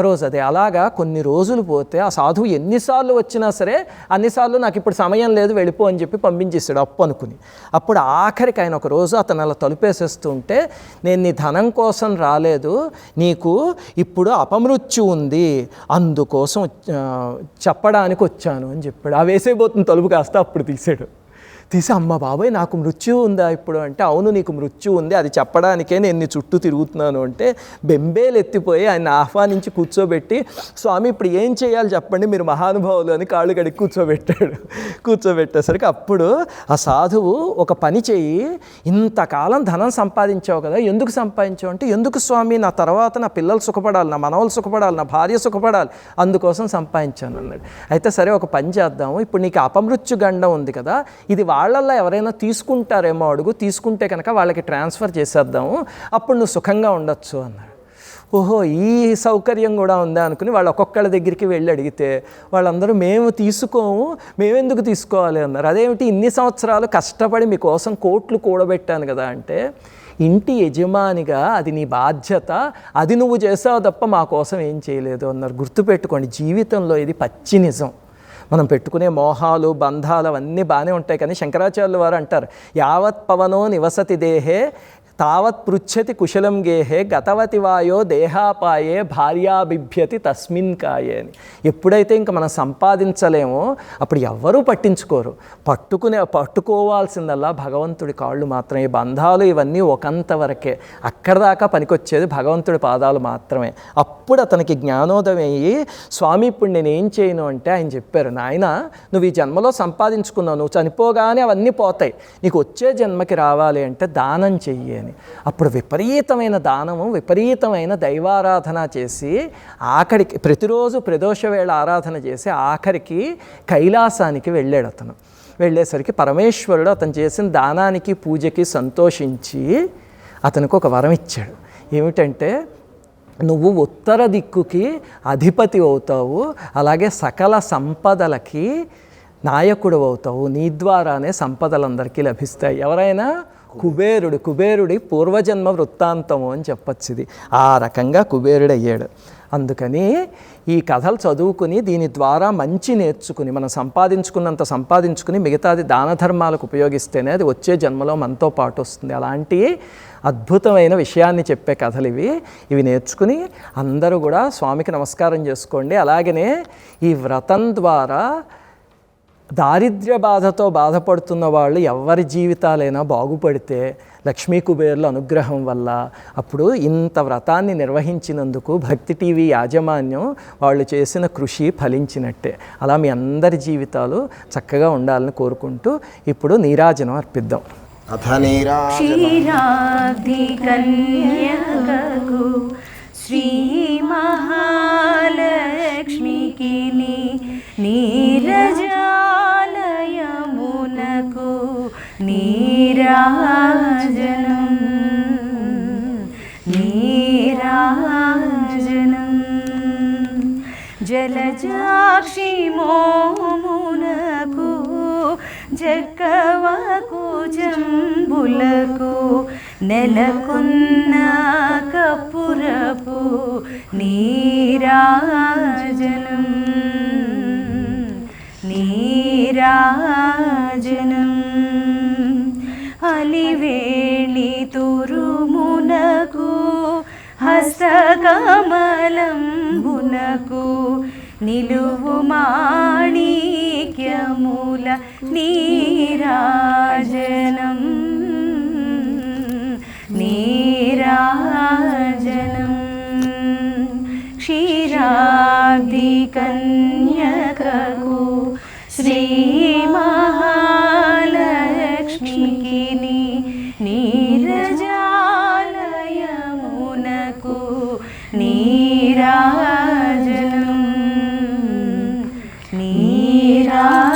రోజు అదే. అలాగా కొన్ని రోజులు పోతే ఆ సాధువు ఎన్నిసార్లు వచ్చినా సరే అన్నిసార్లు నాకు ఇప్పుడు సమయం లేదు వెళ్ళిపో అని చెప్పి పంపించేస్తాడు అప్పు అనుకుని. అప్పుడు ఆఖరికి ఆయన ఒక రోజు అతను అలా తలుపేసేస్తూ ఉంటే, నేను నీ ధనం కోసం రాలేదు, నీకు ఇప్పుడు అపమృత్యు ఉంది, అందుకోసం చెప్పడానికి వచ్చాను అని చెప్పాడు. ఆ వేసేయబోతున్న తలుపు కాస్త అప్పుడు తీసి అమ్మ బాబాయ్ నాకు మృత్యు ఉందా ఇప్పుడు అంటే, అవును నీకు మృత్యు ఉంది, అది చెప్పడానికే నేను నీ చుట్టూ తిరుగుతున్నాను అంటే బెంబేలు ఎత్తిపోయి ఆయన ఆహ్వానించి కూర్చోబెట్టి, స్వామి ఇప్పుడు ఏం చేయాలి చెప్పండి మీరు మహానుభావులు అని కాళ్ళు కడిగి కూర్చోబెట్టేసరికి అప్పుడు ఆ సాధువు, ఒక పని చెయ్యి, ఇంతకాలం ధనం సంపాదించావు కదా, ఎందుకు సంపాదించావు అంటే, ఎందుకు స్వామి నా తర్వాత నా పిల్లలు సుఖపడాలి, నా మనవలు సుఖపడాలి, నా భార్య సుఖపడాలి, అందుకోసం సంపాదించాను అన్నాడు. అయితే సరే ఒక పని చేద్దాము, ఇప్పుడు నీకు అపమృత్యు గండం ఉంది కదా, ఇది వాళ్ళల్లో ఎవరైనా తీసుకుంటారేమో అడుగు, తీసుకుంటే కనుక వాళ్ళకి ట్రాన్స్ఫర్ చేసేద్దాము, అప్పుడు నువ్వు సుఖంగా ఉండొచ్చు అన్నాడు. ఓహో ఈ సౌకర్యం కూడా ఉందా అనుకుని వాళ్ళు ఒక్కొక్కళ్ళ దగ్గరికి వెళ్ళి అడిగితే వాళ్ళందరూ మేము తీసుకోము, మేమెందుకు తీసుకోవాలి అన్నారు. అదేమిటి ఇన్ని సంవత్సరాలు కష్టపడి మీకోసం కోట్లు కూడబెట్టాను కదా అంటే, ఇంటి యజమానిగా అది నీ బాధ్యత, అది నువ్వు చేసావు తప్ప మా కోసం ఏం చేయలేదు అన్నారు. గుర్తుపెట్టుకోండి, జీవితంలో ఇది పచ్చి నిజం. మనం పెట్టుకునే మోహాలు బంధాలు అవన్నీ బాగానే ఉంటాయి, కానీ శంకరాచార్యుల వారు అంటారు, యావత్ పవనో నివసతి దేహే తావత్ పృచ్ఛతి కుశలం గేహే గతవతి వాయో దేహాపాయే భార్యాబిభ్యతి తస్మిన్ కాయే అని. ఎప్పుడైతే ఇంకా మనం సంపాదించలేమో అప్పుడు ఎవ్వరూ పట్టించుకోరు. పట్టుకోవాల్సిందల్లా భగవంతుడి కాళ్ళు మాత్రమే. బంధాలు ఇవన్నీ ఒకంతవరకే, అక్కడ దాకా పనికొచ్చేది భగవంతుడి పాదాలు మాత్రమే. అప్పుడు అతనికి జ్ఞానోదయం అయ్యి, స్వామి ఇప్పుడు నేనేం చేయను అంటే ఆయన చెప్పారు, నాయన నువ్వు ఈ జన్మలో సంపాదించుకున్నావు, నువ్వు చనిపోగానే అవన్నీ పోతాయి, నీకు వచ్చే జన్మకి రావాలి అంటే దానం చెయ్యి అని. అప్పుడు విపరీతమైన దానము, విపరీతమైన దైవారాధన చేసి ఆఖరికి ప్రతిరోజు ప్రదోష వేళ ఆరాధన చేసి ఆఖరికి కైలాసానికి వెళ్ళాడు అతను. వెళ్ళేసరికి పరమేశ్వరుడు అతను చేసిన దానానికి పూజకి సంతోషించి అతనికి ఒక వరం ఇచ్చాడు. ఏమిటంటే, నువ్వు ఉత్తర దిక్కుకి అధిపతి అవుతావు, అలాగే సకల సంపదలకి నాయకుడు అవుతావు, నీ ద్వారానే సంపదలందరికీ లభిస్తాయి. ఎవరైనా కుబేరుడి పూర్వజన్మ వృత్తాంతము అని చెప్పచ్చు. ఇది ఆ రకంగా కుబేరుడు అయ్యాడు. అందుకని ఈ కథలు చదువుకుని దీని ద్వారా మంచి నేర్చుకుని మనం సంపాదించుకుని మిగతాది దాన ధర్మాలకు ఉపయోగిస్తేనే అది వచ్చే జన్మలో మనతో పాటు వస్తుంది. అలాంటి అద్భుతమైన విషయాన్ని చెప్పే కథలు ఇవి నేర్చుకుని అందరూ కూడా స్వామికి నమస్కారం చేసుకోండి. అలాగనే ఈ వ్రతం ద్వారా దారిద్ర్య బాధతో బాధపడుతున్న వాళ్ళు ఎవరి జీవితాలైనా బాగుపడితే లక్ష్మీ కుబేరుల అనుగ్రహం వల్ల అప్పుడు ఇంత వ్రతాన్ని నిర్వహించినందుకు భక్తి టీవీ యాజమాన్యం వాళ్ళు చేసిన కృషి ఫలించినట్టే. అలా మీ అందరి జీవితాలు చక్కగా ఉండాలని కోరుకుంటూ ఇప్పుడు నీరాజనం అర్పిద్దాం. క్షీరాబ్ది కన్యకకు శ్రీ మహాలక్ష్మికి నీరజాలయమునకు నీరాజనం జలజాక్షి మోమునకు జక్కవకు జంబులకు నెలకొన్న కపురపు నీరాజనం అలివేణి తురుమునకు హస్తకమలంబునకు నిలువు మాణిక్యముల నీరాజనం క్షీరాబ్ది కన్యకకు శ్రీ మహాలక్ష్మికి నీరజాలయమునకు నీరాజనం రాజరాజేశ్వరి